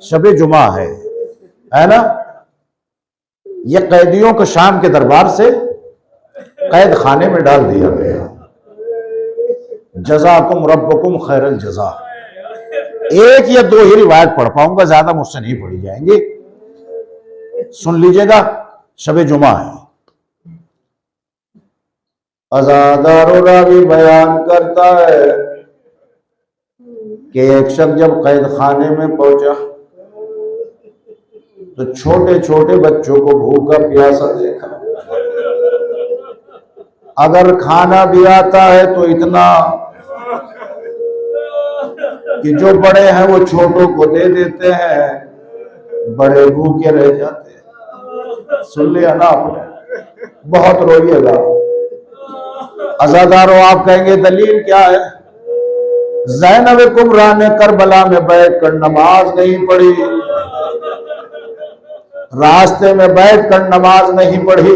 शबे जुमा है ना। ये कैदियों को शाम के दरबार से कैद खाने में डाल दिया गया। जज़ाकुम रब्बुकुम खैरल जज़ा। एक या दो ही रिवायत पढ़ पाऊंगा, ज्यादा मुझसे नहीं पढ़ी जाएंगी। सुन लीजिएगा, शबे जुमा है। अज़ादार रावी बयान करता है कि एक शख्स जब कैद खाने में पहुंचा तो छोटे छोटे बच्चों को भूखा प्यासा देखा। अगर खाना भी आता है तो इतना कि जो बड़े हैं वो छोटों को दे देते हैं, बड़े भूखे रह जाते हैं। सुन लिया ना आपने? बहुत रोइएगा। अज़ादारों, आप कहेंगे दलील क्या है? ज़ैनब कुबरा ने करबला में बैठकर नमाज नहीं पढ़ी, रास्ते में बैठकर नमाज नहीं पढ़ी,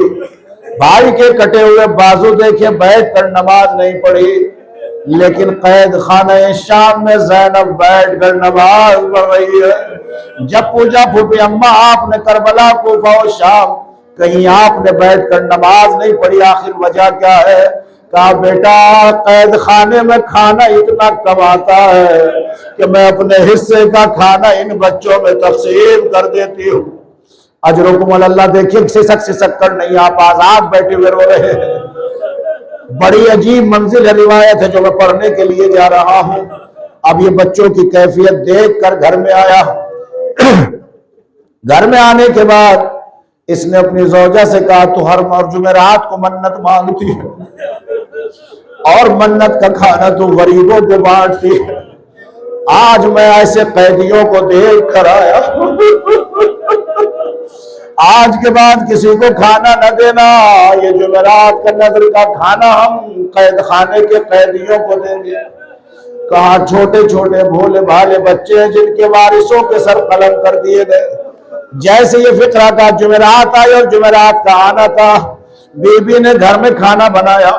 भाई के कटे हुए बाजू देखे बैठकर नमाज नहीं पढ़ी, लेकिन कैद खाने शाम में ज़ैनब बैठकर नमाज पढ़ रही है। जब पूछा फूफी अम्मा आपने करबला कूफा और शाम कहीं आपने बैठकर नमाज नहीं पढ़ी, आखिर वजह क्या है? कहा बेटा कैद खाने में खाना इतना कम आता है कि मैं अपने हिस्से का खाना इन बच्चों में तकसीम कर देती हूँ। अजरुकुम अल्लाह। देखिए सिसक कर नहीं, आप आजाद बैठे हुए रो रहे हैं। बड़ी अजीब मंजिल है, रिवायत है जो मैं पढ़ने के लिए जा रहा हूँ। अब ये बच्चों की कैफियत देख कर घर में आया। घर में आने के बाद इसने अपनी ज़ौजा से कहा तू हर जुमेरात को मन्नत मांगती है और मन्नत का खाना तू गरीबों को बांटती है। आज मैं ऐसे कैदियों को देख कर आया आज के बाद किसी को खाना न देना। ये जुमेरात का नजर का खाना हम कैद खाने के कैदियों को देंगे। कहा छोटे छोटे भोले भाले बच्चे हैं जिनके वारिसों के सर कलम कर दिए गए। जैसे ये फिक्रा का जुमेरात आई और जुमेरात का आना था, बीबी ने घर में खाना बनाया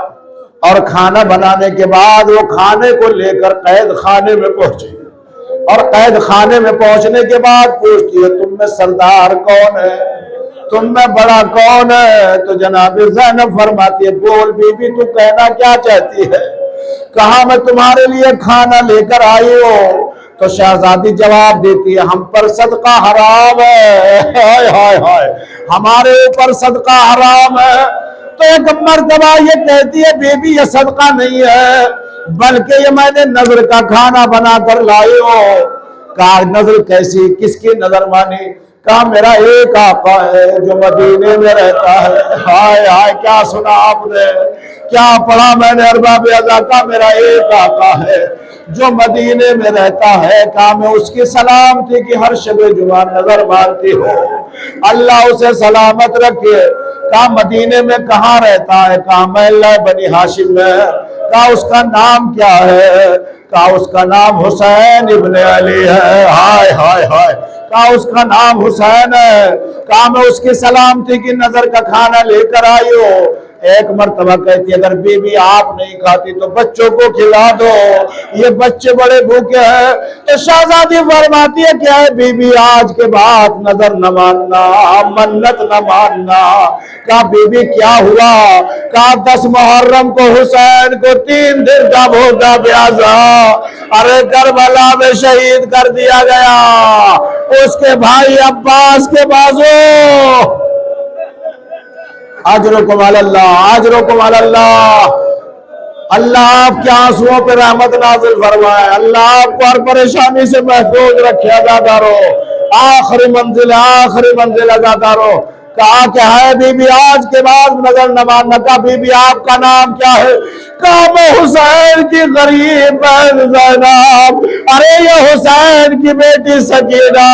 और खाना बनाने के बाद वो खाने को लेकर कैद खाने में पहुंची और कैद खाने में पहुंचने के बाद पूछती है तुम में सरदार कौन है, तुम में बड़ा कौन है। तो जनाब ज़ैनब फरमाती है बोल बीबी तू कहना क्या चाहती है। कहा मैं तुम्हारे लिए खाना लेकर आई हूं। तो शहजादी जवाब देती है हम पर सदका हराम है, हाय हाय हाय हमारे ऊपर सदका हराम है। तो एक मर्तबा ये कहती है बेबी ये सदका नहीं है बल्कि ये मैंने नजर का खाना बना कर लाई हो। कहा नजर कैसी, किसकी नजर मानी। कहा मेरा एक आका है जो मदीने में रहता है। हाय हाय क्या सुना आपने, क्या पढ़ा मैंने अरबाब अज़ा का, मेरा एक आका है जो मदीने में रहता है। कहा मैं उसकी सलामती की हर शबे जुमा नजर मारती हो, अल्लाह उसे सलामत रखे। कहा मदीने में कहाँ रहता है। कहा महल्ला बनी हाशिम में। कहा उसका नाम क्या है। कहा उसका नाम हुसैन इब्ने अली है। हाय हाय हाय कहा उसका नाम हुसैन है। कहा मैं उसकी सलामती की नजर का खाना लेकर आई हूँ। एक मर्तबा कहती अगर बीबी आप नहीं खाती तो बच्चों को खिला दो, ये बच्चे बड़े भूखे हैं। तो शहजादी फरमाती है क्या है बीबी आज के बाद नजर न मानना, मन्नत न मानना। कहा बीबी क्या हुआ। कहा 10 मुहर्रम को हुसैन को 3 दिन का भोगा ब्याजा अरे करबला में शहीद कर दिया गया उसके भाई अब्बास के बाजू। अजरुकुम अल्लाह, अजरुकुम अल्लाह। अल्लाह आपके आंसुओं पर रहमत नाजिल फरमाए, अल्लाह आपको हर परेशानी से महफूज रखे। अज़ादारो आखिरी मंजिल अज़ादारो। कहा क्या है बीबी आज के बाद नजर न मानना। कहा बीबी आपका नाम क्या है। कहा मैं हुसैन की गरीब बहन ज़ैनब, अरे ये हुसैन की बेटी सकीना।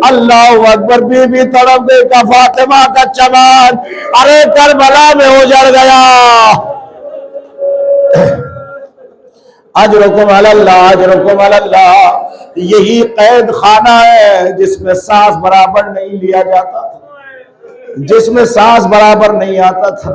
अल्लाह अकबर। बीबी तड़प गई। का फातिमा का चमन अरे करबला में उजड़ गया। अजरुकुम अल्लाह, अजरुकुम अल्लाह। यही कैद खाना है जिसमें सांस बराबर नहीं लिया जाता था, जिसमें सांस बराबर नहीं आता था।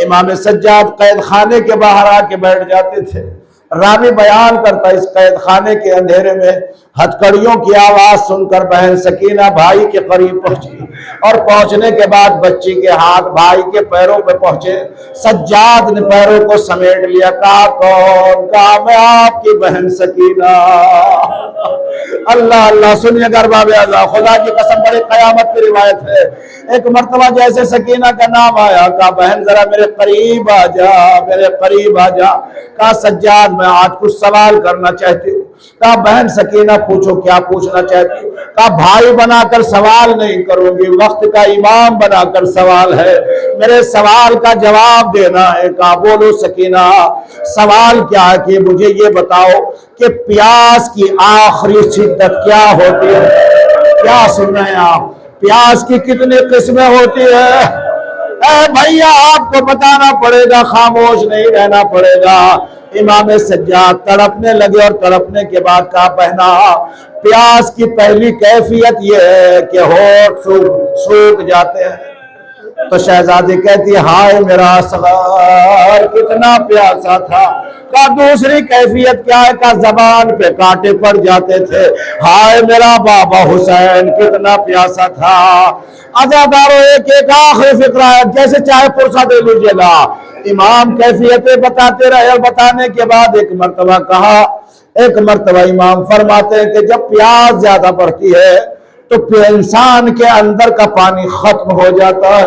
इमाम सज्जाद कैद खाने के बाहर आके बैठ जाते थे। रावी बयान करता इस कैद खाने के अंधेरे में हथकड़ियों की आवाज सुनकर बहन सकीना भाई के करीब पहुंची और पहुंचने के बाद बच्ची के हाथ भाई के पैरों पे पहुंचे। सज्जाद ने पैरों को समेट लिया। कहा कौन। कहा मैं आपकी बहन सकीना। अल्लाह अल्लाह। सुनिए अरबाब अज़ा खुदा की कसम बड़ी कयामत की रिवायत है। एक मर्तबा जैसे सकीना का नाम आया कहा बहन जरा मेरे करीब आ जा, मेरे करीब आ जा। कहा सज्जाद मैं आज कुछ सवाल करना चाहती हूँ। कहा बहन सकीना पूछो क्या पूछना चाहती हूँ। कहा भाई बनाकर सवाल नहीं करूंगी, वक्त का इमाम बनाकर सवाल है, मेरे सवाल का जवाब देना है। कहा बोलो सकीना सवाल क्या है। कि मुझे ये बताओ कि प्यास की आखिरी शिद्दत क्या होती है। क्या सुन रहे हैं आप। प्यास की कितनी किस्में होती है। भैया आपको बताना पड़ेगा, खामोश नहीं रहना पड़ेगा। इमाम सज्जाद तड़पने लगे और तड़पने के बाद कहा बहना प्यास की पहली कैफियत यह है कि होठ सूख जाते हैं। तो शहजादी कहती है हाय मेरा असगर कितना प्यासा था। का दूसरी कैफियत क्या है। का जबान पे कांटे पड़ जाते थे। हाय मेरा बाबा हुसैन कितना प्यासा था। अज़ादारों एक एक आखिरी फिक्रा है, जैसे चाहे पुरसा दे लीजिएगा। इमाम कैफियतें बताते रहे और बताने के बाद एक मर्तबा कहा, एक मर्तबा इमाम फरमाते हैं कि जब प्यास ज्यादा बढ़ती है तो इंसान के अंदर का पानी खत्म हो जाता है।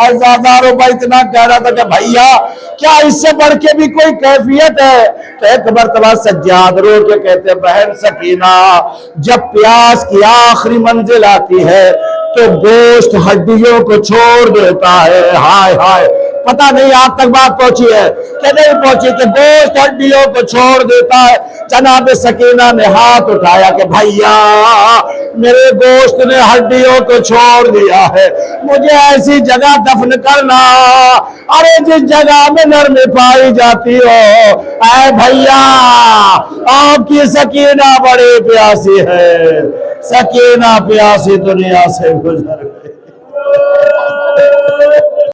अज़ादारों भाई इतना कह रहा था कि भैया क्या इससे बढ़ के भी कोई कैफियत है। तो एक मर्तबा सज्जाद रो के कहते बहन सकीना जब प्यास की आखिरी मंजिल आती है तो गोश्त हड्डियों को छोड़ देता है। हाय हाय पता नहीं आप तक बात पहुंची है कि नहीं पहुंची कि गोश्त हड्डियों को छोड़ देता है। जनाब सकीना ने हाथ उठाया कि भैया मेरे गोश्त ने हड्डियों को छोड़ दिया है, मुझे ऐसी जगह दफन करना, अरे जिस जगह में नरमी पाई जाती हो। ऐ भैया आपकी सकीना बड़ी प्यासी है, सकीना प्यासी दुनिया से गुजर गई।